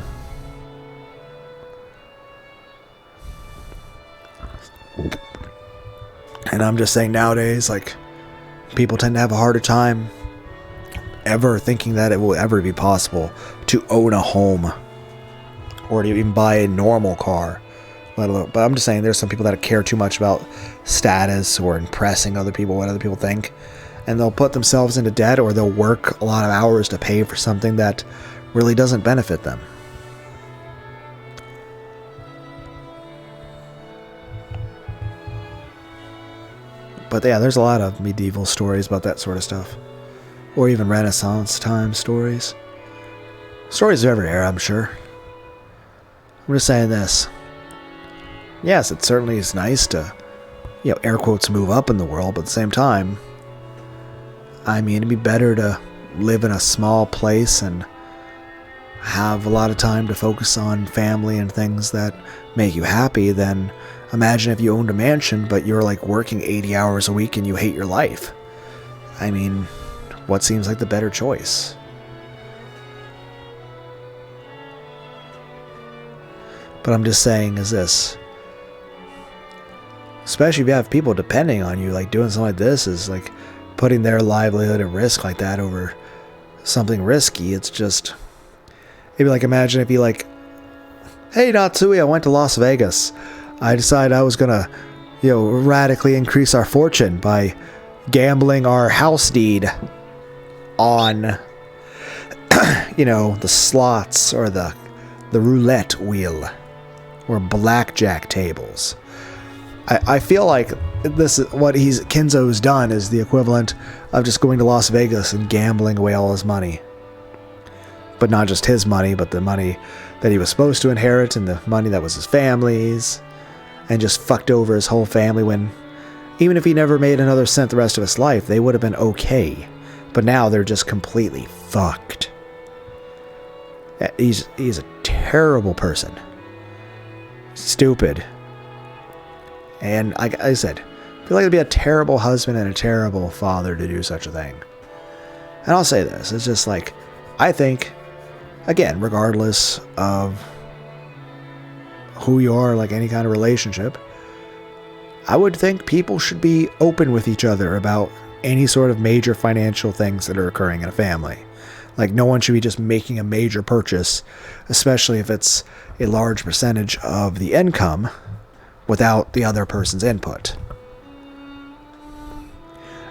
and I'm just saying nowadays, like, people tend to have a harder time ever thinking that it will ever be possible to own a home or to even buy a normal car. But I'm just saying there's some people that care too much about status or impressing other people, what other people think, and they'll put themselves into debt, or they'll work a lot of hours to pay for something that really doesn't benefit them. But yeah, there's a lot of medieval stories about that sort of stuff. Or even Renaissance time stories. Stories of every era, I'm sure. I'm just saying this. Yes, it certainly is nice to, air quotes, move up in the world, but at the same time, I mean, it'd be better to live in a small place and have a lot of time to focus on family and things that make you happy than imagine if you owned a mansion, but you're like working 80 hours a week and you hate your life. I mean, what seems like the better choice? But I'm just saying is this. Especially if you have people depending on you, like doing something like this is like putting their livelihood at risk like that over something risky. It's just, maybe like imagine if you like, hey Natsui, I went to Las Vegas. I decided I was gonna, radically increase our fortune by gambling our house deed on, the slots or the roulette wheel or blackjack tables. I feel like this is what Kinzo's done is the equivalent of just going to Las Vegas and gambling away all his money. But not just his money, but the money that he was supposed to inherit and the money that was his family's, and just fucked over his whole family when, even if he never made another cent the rest of his life, they would have been okay. But now they're just completely fucked. He's a terrible person. Stupid. And like I said, I feel like it'd be a terrible husband and a terrible father to do such a thing. And I'll say this, it's just like, I think, again, regardless of who you are, like any kind of relationship, I would think people should be open with each other about any sort of major financial things that are occurring in a family. Like, no one should be just making a major purchase, especially if it's a large percentage of the income, without the other person's input.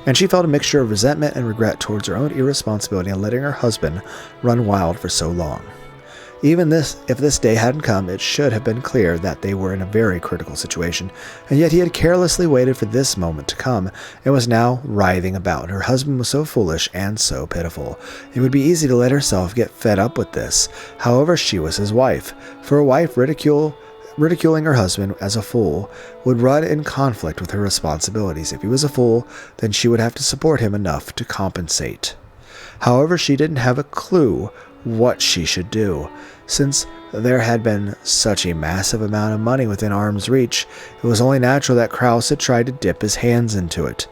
And she felt a mixture of resentment and regret towards her own irresponsibility in letting her husband run wild for so long. If this day hadn't come, it should have been clear that they were in a very critical situation, and yet he had carelessly waited for this moment to come, and was now writhing about. Her husband was so foolish and so pitiful. It would be easy to let herself get fed up with this. However, she was his wife. For a wife, ridiculing her husband as a fool would run in conflict with her responsibilities. If he was a fool, then she would have to support him enough to compensate. However, she didn't have a clue what she should do. Since there had been such a massive amount of money within arm's reach, it was only natural that Krause had tried to dip his hands into it.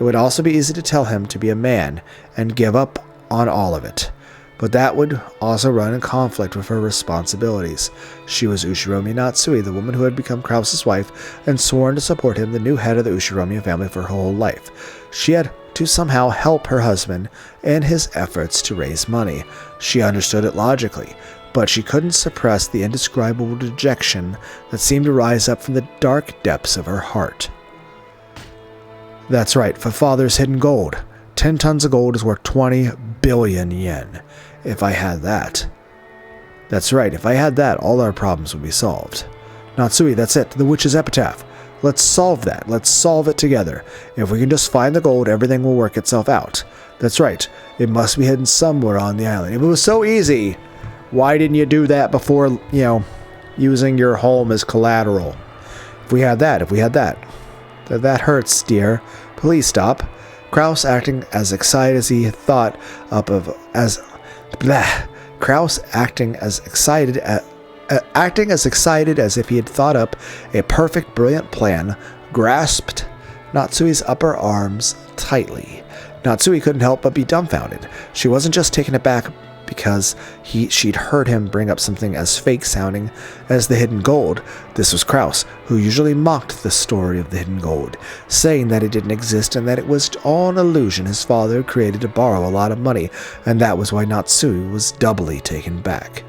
It would also be easy to tell him to be a man and give up on all of it. But that would also run in conflict with her responsibilities. She was Ushiromi Natsui, the woman who had become Krause's wife and sworn to support him, the new head of the Ushiromi family, for her whole life. She had to somehow help her husband in his efforts to raise money. She understood it logically, but she couldn't suppress the indescribable dejection that seemed to rise up from the dark depths of her heart. That's right, for father's hidden gold. 10 tons of gold is worth 20 billion yen. If I had that. That's right, if I had that, all our problems would be solved. Natsui, that's it, the witch's epitaph. Let's solve that. Let's solve it together. If we can just find the gold, everything will work itself out. That's right, it must be hidden somewhere on the island. If it was so easy, why didn't you do that before, using your home as If we had that. That hurts, dear. Please stop. Kraus acting as excited as he thought up of as blah. Kraus acting as excited as if he had thought up a perfect, brilliant plan, grasped Natsui's upper arms tightly. Natsui couldn't help but be dumbfounded. She wasn't just taken aback because she'd heard him bring up something as fake-sounding as the hidden gold. This was Kraus, who usually mocked the story of the hidden gold, saying that it didn't exist and that it was all an illusion his father created to borrow a lot of money, and that was why Natsui was doubly taken back.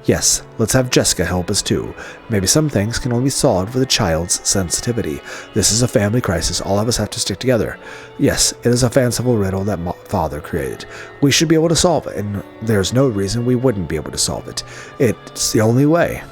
Yes, let's have Jessica help us too. Maybe some things can only be solved with a child's sensitivity. This is a family crisis. All of us have to stick together. Yes, it is a fanciful riddle that father created. We should be able to solve it, and there's no reason we wouldn't be able to solve it. It's the only way.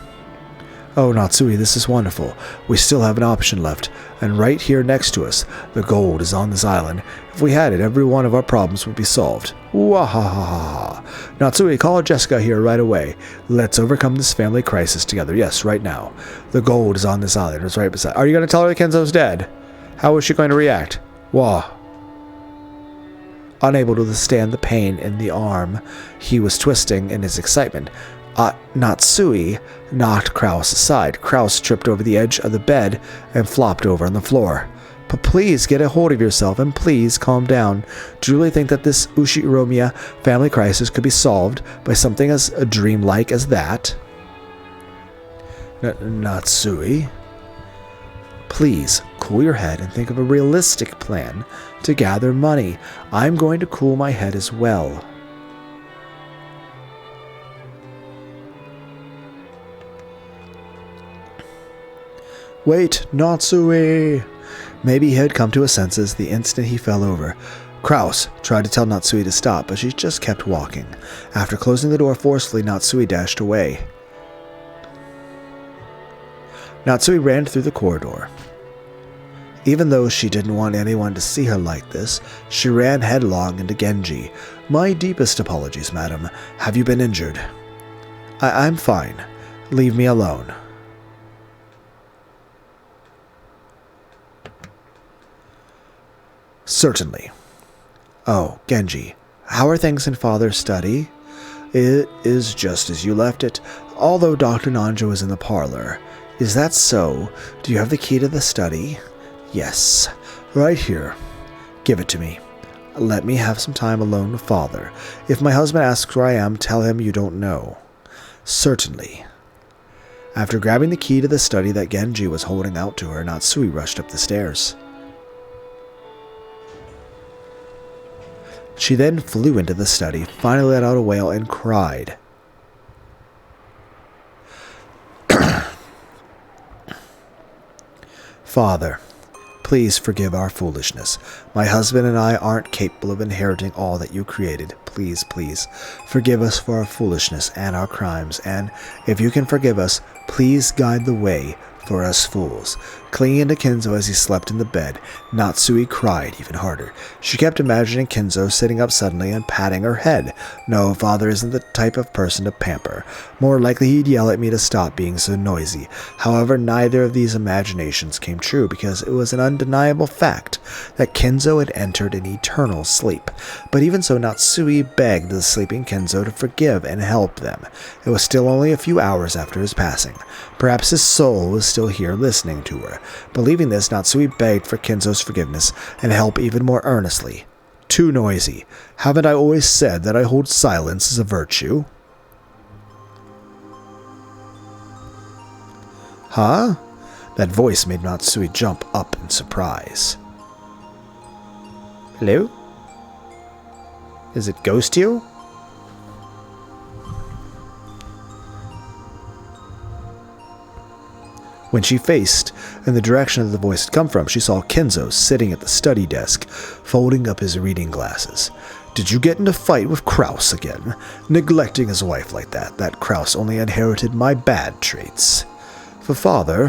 Oh, Natsui, this is wonderful. We still have an option left, and right here next to us, the gold is on this island. If we had it, every one of our problems would be solved. Wahahaha. Natsui, call Jessica here right away. Let's overcome this family crisis together. Yes, right now. The gold is on this island. It's right beside. Are you going to tell her that Kenzo's dead? How is she going to react? Wah. Unable to withstand the pain in the arm he was twisting in his excitement, Natsui knocked Kraus aside. Kraus tripped over the edge of the bed and flopped over on the floor. But please get a hold of yourself and please calm down. Do you really think that this Ushiromiya family crisis could be solved by something as dreamlike as that? Natsui? Please cool your head and think of a realistic plan to gather money. I'm going to cool my head as well. Wait, Natsui! Maybe he had come to his senses the instant he fell over. Kraus tried to tell Natsui to stop, but she just kept walking. After closing the door forcefully, Natsui dashed away. Natsui ran through the corridor. Even though she didn't want anyone to see her like this, she ran headlong into Genji. My deepest apologies, madam. Have you been injured? I'm fine. Leave me alone. Certainly. Oh, Genji, how are things in Father's study? It is just as you left it, although Dr. Nanjo is in the parlor. Is that so? Do you have the key to the study? Yes, right here. Give it to me. Let me have some time alone with Father. If my husband asks where I am, tell him you don't know. Certainly. After grabbing the key to the study that Genji was holding out to her, Natsui rushed up the stairs. She then flew into the study, finally let out a wail, and cried. Father, please forgive our foolishness. My husband and I aren't capable of inheriting all that you created. Please, please, forgive us for our foolishness and our crimes, and if you can forgive us, please guide the way for us fools. Clinging to Kenzo as he slept in the bed, Natsui cried even harder. She kept imagining Kenzo sitting up suddenly and patting her head. No, Father isn't the type of person to pamper. More likely he'd yell at me to stop being so noisy. However, neither of these imaginations came true because it was an undeniable fact that Kenzo had entered an eternal sleep. But even so, Natsui begged the sleeping Kenzo to forgive and help them. It was still only a few hours after his passing. Perhaps his soul was still here listening to her. Believing this, Natsui begged for Kenzo's forgiveness and help even more earnestly. Too noisy. Haven't I always said that I hold silence as a virtue? Huh? That voice made Natsui jump up in surprise. Hello? Is it Ghost you? When she faced in the direction that the voice had come from, she saw Kenzo sitting at the study desk, folding up his reading glasses. Did you get in a fight with Kraus again? Neglecting his wife like that Kraus only inherited my bad traits. For Father,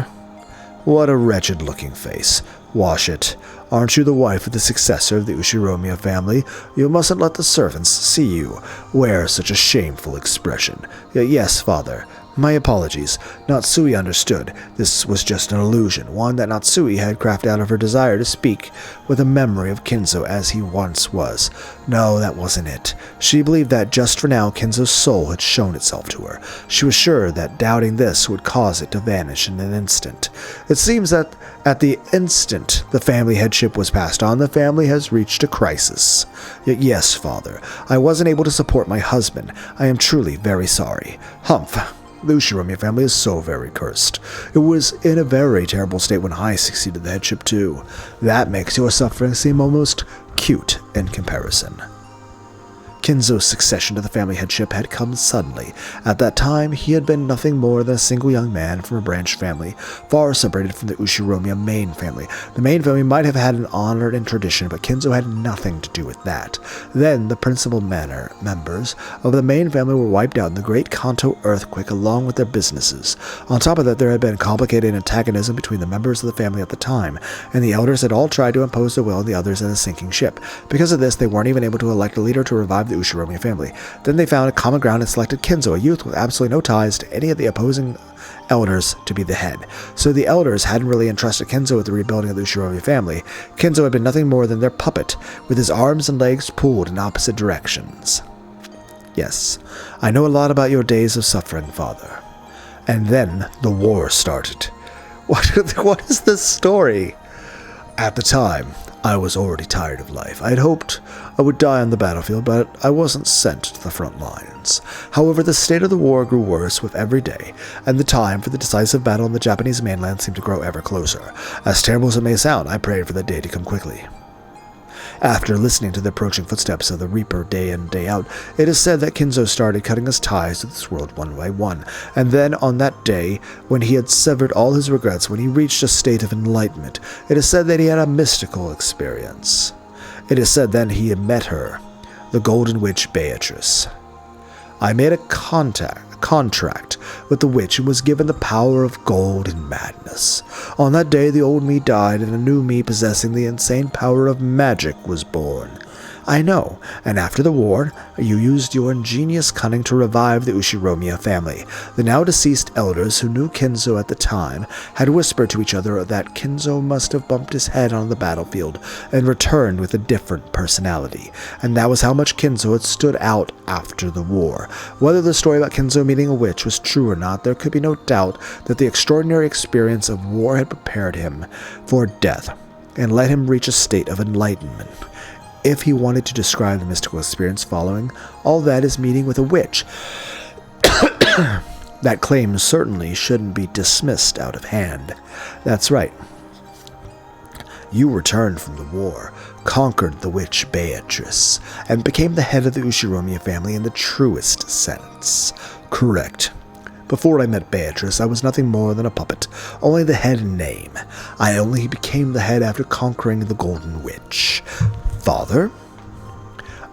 what a wretched-looking face. Wash it. Aren't you the wife of the successor of the Ushiromiya family? You mustn't let the servants see you wear such a shameful expression. Yes, Father. My apologies. Natsui understood. This was just an illusion, one that Natsui had crafted out of her desire to speak with a memory of Kinzo as he once was. No, that wasn't it. She believed that just for now Kinzo's soul had shown itself to her. She was sure that doubting this would cause it to vanish in an instant. It seems that at the instant the family headship was passed on, the family has reached a crisis. Yes, father. I wasn't able to support my husband. I am truly very sorry. Humph. The Ushiromi family is so very cursed. It was in a very terrible state when I succeeded the headship too. That makes your suffering seem almost cute in comparison. Kinzo's succession to the family headship had come suddenly. At that time, he had been nothing more than a single young man from a branch family, far separated from the Ushiromi main family. The main family might have had an honor and tradition, but Kinzo had nothing to do with that. Then, the principal members of the main family were wiped out in the Great Kanto earthquake along with their businesses. On top of that, there had been complicated antagonism between the members of the family at the time, and the elders had all tried to impose their will on the others in a sinking ship. Because of this, they weren't even able to elect a leader to revive the Ushiromi family. Then they found a common ground and selected Kinzo, a youth with absolutely no ties to any of the opposing elders, to be the head. So the elders hadn't really entrusted Kinzo with the rebuilding of the Ushiromi family. Kinzo had been nothing more than their puppet, with his arms and legs pulled in opposite directions. Yes, I know a lot about your days of suffering, father. And then the war started. What is this story? At the time, I was already tired of life. I had hoped I would die on the battlefield, but I wasn't sent to the front lines. However, the state of the war grew worse with every day, and the time for the decisive battle on the Japanese mainland seemed to grow ever closer. As terrible as it may sound, I prayed for the day to come quickly. After listening to the approaching footsteps of the Reaper day in, day out, it is said that Kinzo started cutting his ties to this world one by one, and then on that day, when he had severed all his regrets, when he reached a state of enlightenment, it is said that he had a mystical experience. It is said then he had met her, the Golden Witch Beatrice. I made a contract with the witch and was given the power of gold and madness. On that day, the old me died, and a new me possessing the insane power of magic was born. I know, and after the war, you used your ingenious cunning to revive the Ushiromi family. The now-deceased elders who knew Kinzo at the time had whispered to each other that Kinzo must have bumped his head on the battlefield and returned with a different personality, and that was how much Kinzo had stood out after the war. Whether the story about Kinzo meeting a witch was true or not, there could be no doubt that the extraordinary experience of war had prepared him for death and let him reach a state of enlightenment. If he wanted to describe the mystical experience following, all that is meeting with a witch. That claim certainly shouldn't be dismissed out of hand. That's right. You returned from the war, conquered the witch Beatrice, and became the head of the Ushiromi family in the truest sense. Correct. Before I met Beatrice, I was nothing more than a puppet, only the head in name. I only became the head after conquering the Golden Witch. Father?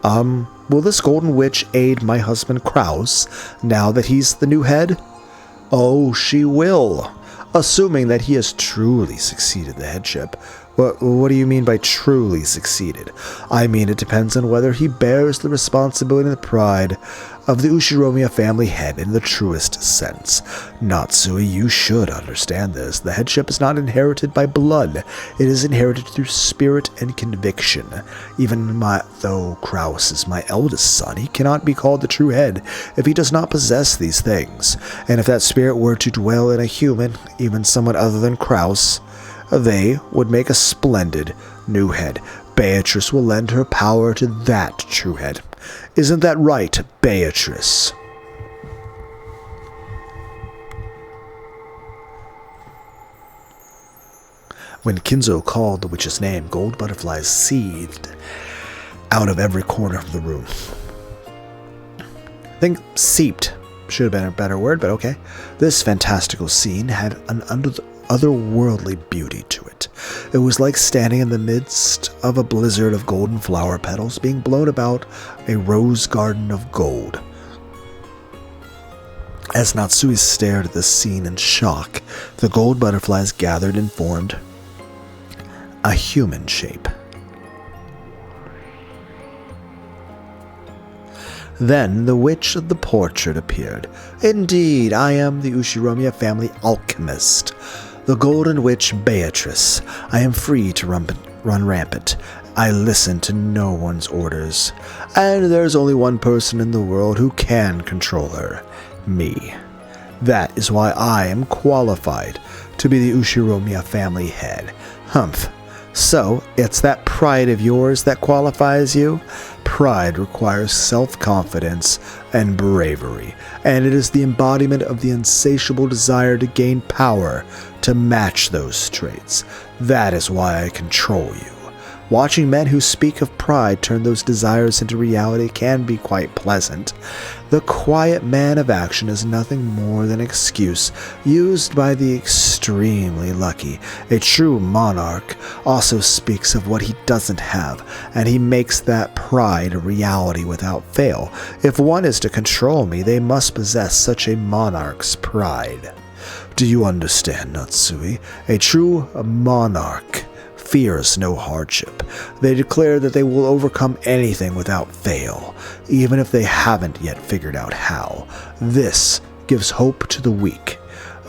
Will this Golden Witch aid my husband Kraus, now that he's the new head? Oh, she will, assuming that he has truly succeeded the headship. What do you mean by truly succeeded? I mean it depends on whether he bears the responsibility and the pride of the Ushiromi family head in the truest sense. Natsui, you should understand this. The headship is not inherited by blood. It is inherited through spirit and conviction. Even though Kraus is my eldest son, he cannot be called the true head if he does not possess these things. And if that spirit were to dwell in a human, even someone other than Kraus, they would make a splendid new head. Beatrice will lend her power to that true head. Isn't that right, Beatrice? When Kinzo called the witch's name, gold butterflies seethed out of every corner of the room. I think seeped should have been a better word, but okay. This fantastical scene had an otherworldly beauty to it. It was like standing in the midst of a blizzard of golden flower petals being blown about a rose garden of gold. As Natsui stared at this scene in shock, the gold butterflies gathered and formed a human shape. Then the witch of the portrait appeared. Indeed, I am the Ushiromiya family alchemist, the golden witch Beatrice. I am free to run rampant. I listen to no one's orders. And there's only one person in the world who can control her. Me. That is why I am qualified to be the Ushiromiya family head. Humph. So, it's that pride of yours that qualifies you? Pride requires self-confidence and bravery, and it is the embodiment of the insatiable desire to gain power to match those traits. That is why I control you. Watching men who speak of pride turn those desires into reality can be quite pleasant. The quiet man of action is nothing more than an excuse used by the extremely lucky. A true monarch also speaks of what he doesn't have, and he makes that pride a reality without fail. If one is to control me, they must possess such a monarch's pride. Do you understand, Natsui? A true monarch fears no hardship. They declare that they will overcome anything without fail, even if they haven't yet figured out how. This gives hope to the weak.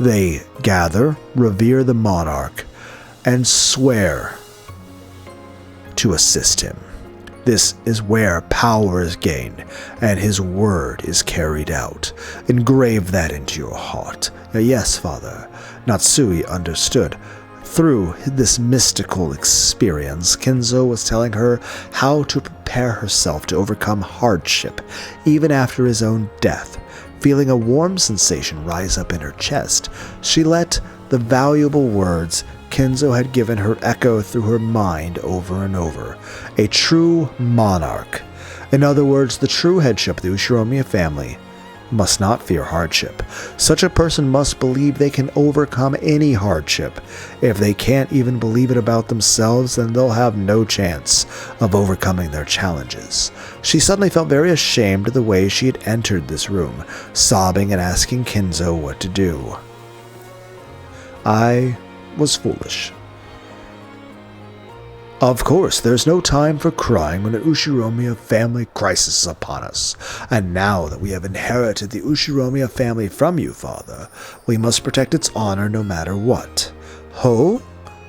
They gather, revere the monarch, and swear to assist him. This is where power is gained, and his word is carried out. Engrave that into your heart. Yes, Father. Natsui understood. Through this mystical experience, Kinzo was telling her how to prepare herself to overcome hardship, even after his own death. Feeling a warm sensation rise up in her chest, she let the valuable words Kinzo had given her echo through her mind over and over. A true monarch. In other words, the true headship of the Ushiromiya family must not fear hardship. Such a person must believe they can overcome any hardship. If they can't even believe it about themselves, then they'll have no chance of overcoming their challenges. She suddenly felt very ashamed of the way she had entered this room, sobbing and asking Kinzo what to do. I was foolish. Of course, there's no time for crying when an Ushiromiya family crisis is upon us. And now that we have inherited the Ushiromiya family from you, Father, we must protect its honor no matter what. Ho?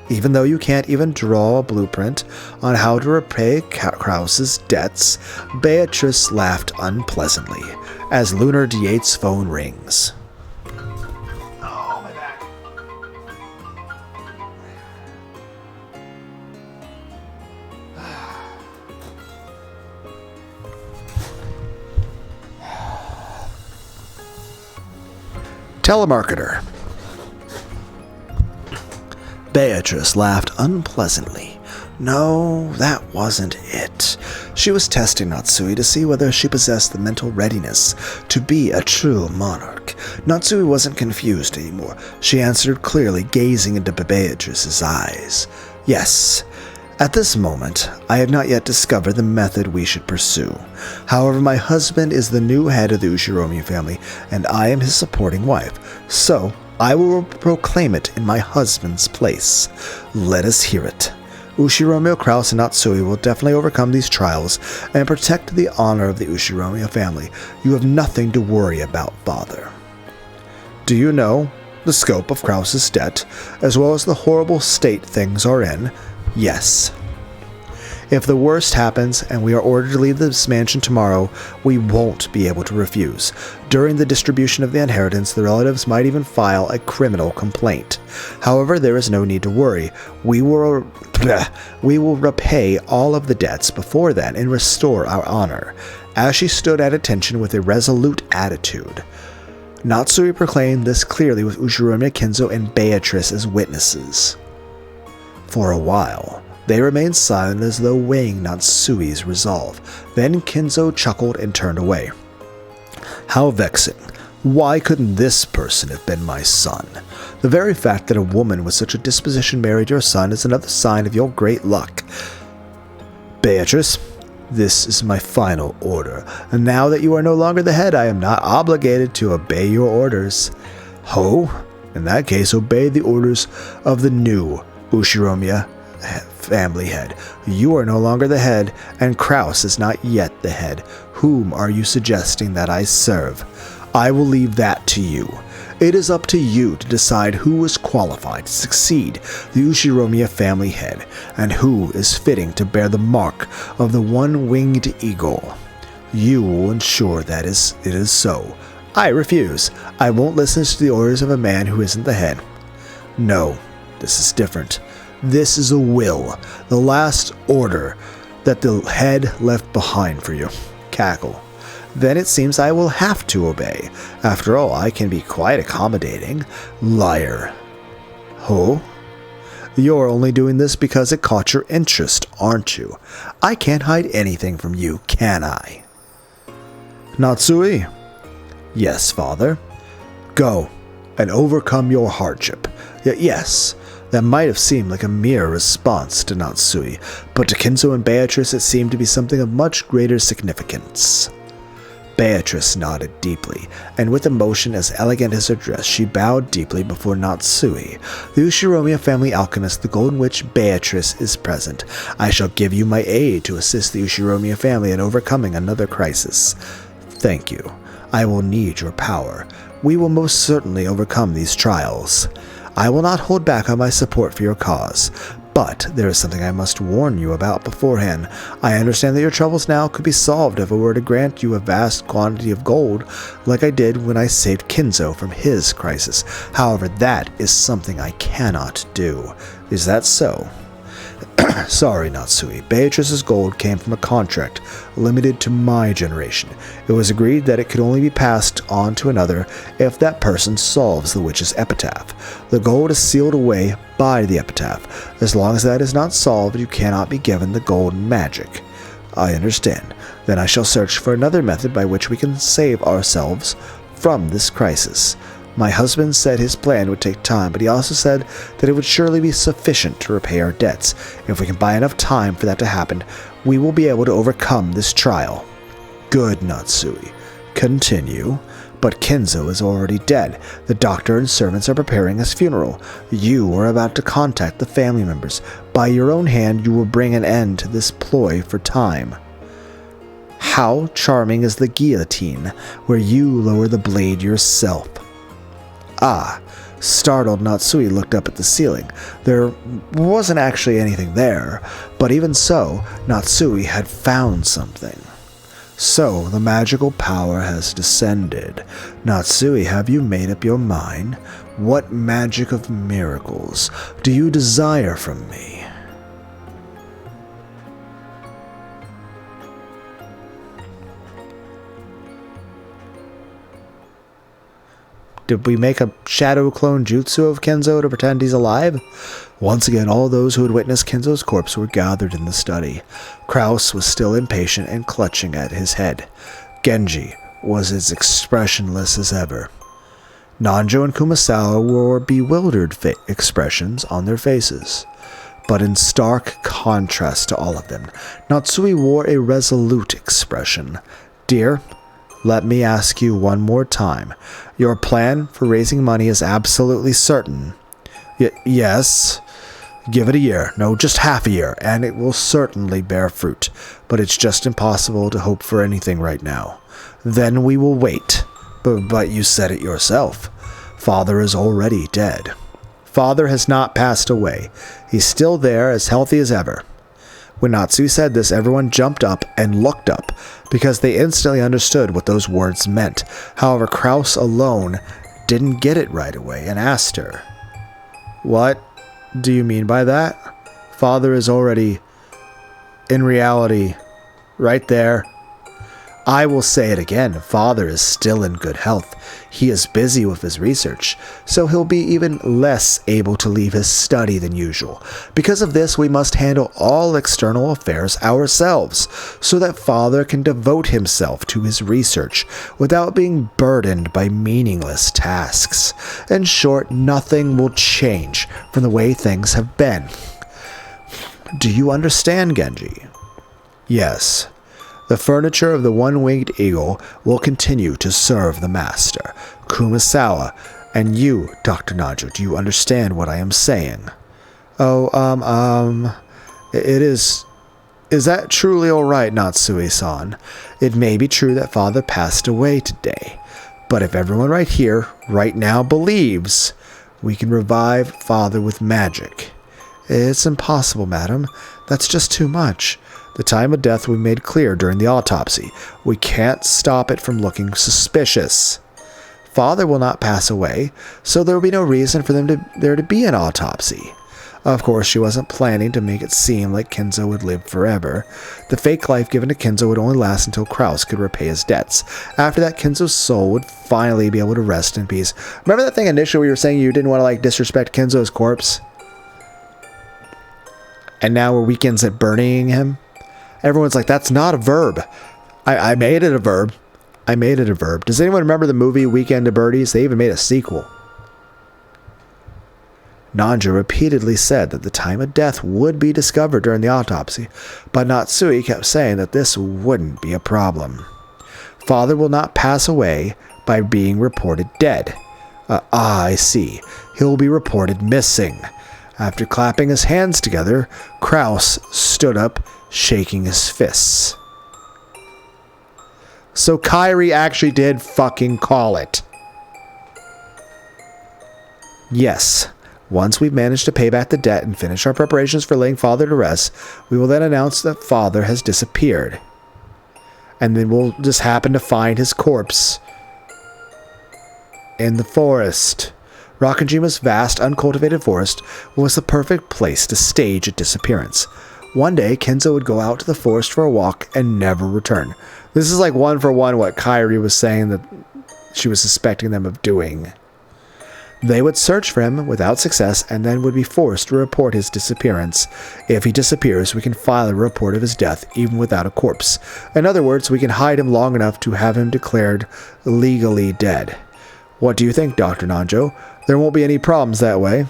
Even though you can't even draw a blueprint on how to repay Krause's debts, Beatrice laughed unpleasantly as Lunar DeeEight's phone rings. Telemarketer. Beatrice laughed unpleasantly. No, that wasn't it. She was testing Natsui to see whether she possessed the mental readiness to be a true monarch. Natsui wasn't confused anymore. She answered clearly, gazing into Beatrice's eyes. Yes. At this moment, I have not yet discovered the method we should pursue. However, my husband is the new head of the Ushiromiya family, and I am his supporting wife, so I will proclaim it in my husband's place. Let us hear it. Ushiromiya, Krause, and Natsui will definitely overcome these trials and protect the honor of the Ushiromiya family. You have nothing to worry about, Father. Do you know the scope of Krause's debt, as well as the horrible state things are in? Yes. If the worst happens and we are ordered to leave this mansion tomorrow, we won't be able to refuse. During the distribution of the inheritance, the relatives might even file a criminal complaint. However, there is no need to worry. We will repay all of the debts before then and restore our honor. As she stood at attention with a resolute attitude, Natsui proclaimed this clearly with Ushiromiya, Kinzo, and Beatrice as witnesses. For a while, they remained silent as though weighing Natsui's resolve. Then Kinzo chuckled and turned away. How vexing. Why couldn't this person have been my son? The very fact that a woman with such a disposition married your son is another sign of your great luck. Beatrice, this is my final order, and now that you are no longer the head, I am not obligated to obey your orders. Ho? In that case, obey the orders of the new Ushiromiya family head. You are no longer the head, and Kraus is not yet the head. Whom are you suggesting that I serve? I will leave that to you. It is up to you to decide who is qualified to succeed the Ushiromiya family head, and who is fitting to bear the mark of the one-winged eagle. You will ensure that it is so. I refuse. I won't listen to the orders of a man who isn't the head. No, this is different. This is a will, the last order that the head left behind for you. Cackle. Then it seems I will have to obey. After all, I can be quite accommodating. Liar. Oh? You're only doing this because it caught your interest, aren't you? I can't hide anything from you, can I? Natsui? Yes, father. Go, and overcome your hardship. Yes, that might have seemed like a mere response to Natsui, but to Kinzo and Beatrice it seemed to be something of much greater significance. Beatrice nodded deeply, and with emotion as elegant as her dress, she bowed deeply before Natsui. The Ushiromiya family alchemist, the Golden Witch Beatrice, is present. I shall give you my aid to assist the Ushiromiya family in overcoming another crisis. Thank you. I will need your power. We will most certainly overcome these trials. I will not hold back on my support for your cause. But there is something I must warn you about beforehand. I understand that your troubles now could be solved if I were to grant you a vast quantity of gold, like I did when I saved Kinzo from his crisis. However, that is something I cannot do. Is that so? Sorry, Natsui. Beatrice's gold came from a contract limited to my generation. It was agreed that it could only be passed on to another if that person solves the witch's epitaph. The gold is sealed away by the epitaph. As long as that is not solved, you cannot be given the golden magic. I understand. Then I shall search for another method by which we can save ourselves from this crisis. My husband said his plan would take time, but he also said that it would surely be sufficient to repay our debts. If we can buy enough time for that to happen, we will be able to overcome this trial. Good, Natsui. Continue. But Kinzo is already dead. The doctor and servants are preparing his funeral. You are about to contact the family members. By your own hand, you will bring an end to this ploy for time. How charming is the guillotine, where you lower the blade yourself. Ah, startled, Natsui looked up at the ceiling. There wasn't actually anything there, but even so, Natsui had found something. So, the magical power has descended. Natsui, have you made up your mind? What magic of miracles do you desire from me? Did we make a shadow clone jutsu of Kinzo to pretend he's alive? Once again, all those who had witnessed Kinzo's corpse were gathered in the study. Kraus was still impatient and clutching at his head. Genji was as expressionless as ever. Nanjo and Kumasawa wore bewildered expressions on their faces. But in stark contrast to all of them, Natsui wore a resolute expression. Dear, let me ask you one more time. Your plan for raising money is absolutely certain. Yes. Give it a year. No, just half a year, and it will certainly bear fruit. But it's just impossible to hope for anything right now. Then we will wait. But you said it yourself. Father is already dead. Father has not passed away. He's still there, as healthy as ever. When Natsui said this, everyone jumped up and looked up, because they instantly understood what those words meant. However, Kraus alone didn't get it right away and asked her, "What do you mean by that? Father is already, in reality, right there." I will say it again, Father is still in good health. He is busy with his research, so he'll be even less able to leave his study than usual. Because of this, we must handle all external affairs ourselves, so that Father can devote himself to his research without being burdened by meaningless tasks. In short, nothing will change from the way things have been. Do you understand, Genji? Yes. The furniture of the one-winged eagle will continue to serve the master. Kumasawa, and you, Dr. Najo, do you understand what I am saying? It is... Is that truly alright, Natsui-san? It may be true that Father passed away today, but if everyone right here, right now, believes, we can revive Father with magic. It's impossible, madam. That's just too much. The time of death we made clear during the autopsy. We can't stop it from looking suspicious. Father will not pass away, so there will be no reason for there to be an autopsy. Of course, she wasn't planning to make it seem like Kenzo would live forever. The fake life given to Kenzo would only last until Kraus could repay his debts. After that, Kenzo's soul would finally be able to rest in peace. Remember that thing initially where you were saying you didn't want to, disrespect Kenzo's corpse? And now we're weekends at burying him? Everyone's like, that's not a verb. I made it a verb. I made it a verb. Does anyone remember the movie Weekend at Birdies? They even made a sequel. Nanja repeatedly said that the time of death would be discovered during the autopsy, but Natsui kept saying that this wouldn't be a problem. Father will not pass away by being reported dead. I see. He'll be reported missing. After clapping his hands together, Kraus stood up, shaking his fists. So Kairi actually did fucking call it. Yes. Once we've managed to pay back the debt and finish our preparations for laying Father to rest, we will then announce that Father has disappeared. And then we'll just happen to find his corpse in the forest. Rakajima's vast, uncultivated forest was the perfect place to stage a disappearance. One day, Kenzo would go out to the forest for a walk and never return. This is like one for one what Kairi was saying that she was suspecting them of doing. They would search for him without success and then would be forced to report his disappearance. If he disappears, we can file a report of his death even without a corpse. In other words, we can hide him long enough to have him declared legally dead. What do you think, Dr. Nanjo? There won't be any problems that way.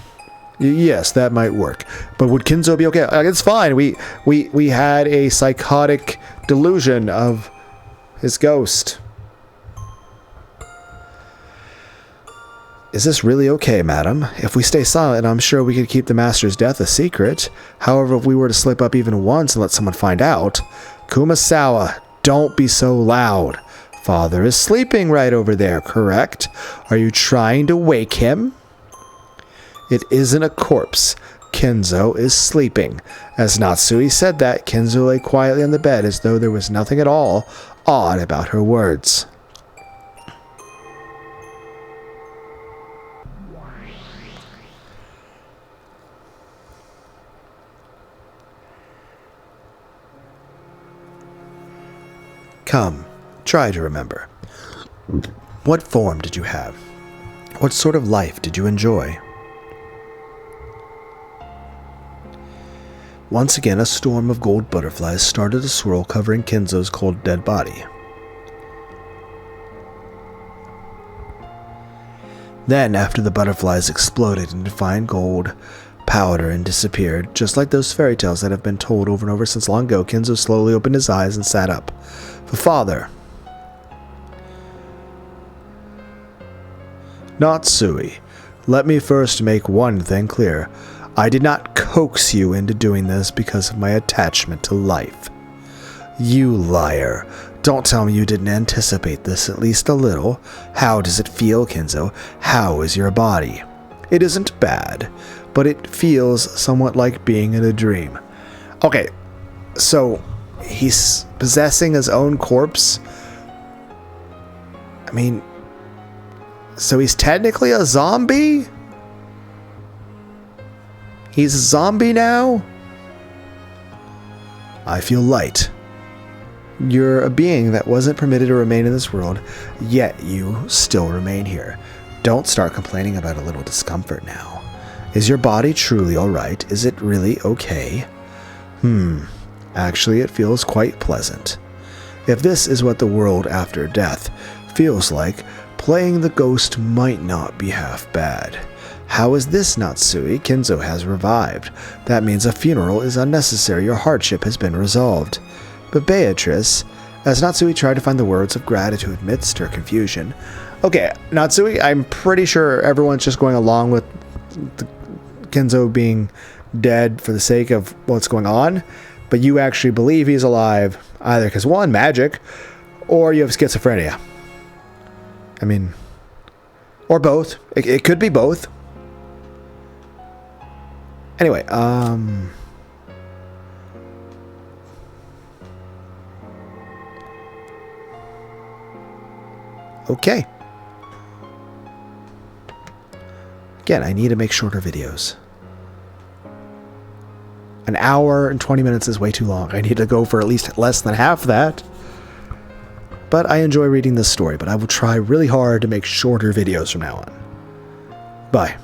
Yes, that might work. But would Kenzo be okay? It's fine. We had a psychotic delusion of his ghost. Is this really okay, madam? If we stay silent, I'm sure we could keep the master's death a secret. However, if we were to slip up even once and let someone find out... Kumasawa, don't be so loud. Father is sleeping right over there, correct? Are you trying to wake him? It isn't a corpse. Kenzo is sleeping. As Natsui said that, Kenzo lay quietly on the bed as though there was nothing at all odd about her words. Come, try to remember. What form did you have? What sort of life did you enjoy? Once again, a storm of gold butterflies started to swirl, covering Kenzo's cold dead body. Then, after the butterflies exploded into fine gold powder and disappeared, just like those fairy tales that have been told over and over since long ago, Kenzo slowly opened his eyes and sat up. Father. Natsui, let me first make one thing clear. I did not coax you into doing this because of my attachment to life. You liar. Don't tell me you didn't anticipate this at least a little. How does it feel, Kenzo? How is your body? It isn't bad, but it feels somewhat like being in a dream. Okay, so he's possessing his own corpse? I mean, so he's technically a zombie? He's a zombie now? I feel light. You're a being that wasn't permitted to remain in this world, yet you still remain here. Don't start complaining about a little discomfort now. Is your body truly alright? Is it really okay? Actually, it feels quite pleasant. If this is what the world after death feels like, playing the ghost might not be half bad. How is this, Natsui? Kenzo has revived. That means a funeral is unnecessary. Your hardship has been resolved. But Beatrice, as Natsui tried to find the words of gratitude amidst her confusion. Okay, Natsui, I'm pretty sure everyone's just going along with Kenzo being dead for the sake of what's going on, but you actually believe he's alive, either because, one, magic, or you have schizophrenia. I mean, or both. It could be both. Anyway, okay. Again, I need to make shorter videos. An hour and 20 minutes is way too long. I need to go for at least less than half that. But I enjoy reading this story, but I will try really hard to make shorter videos from now on. Bye.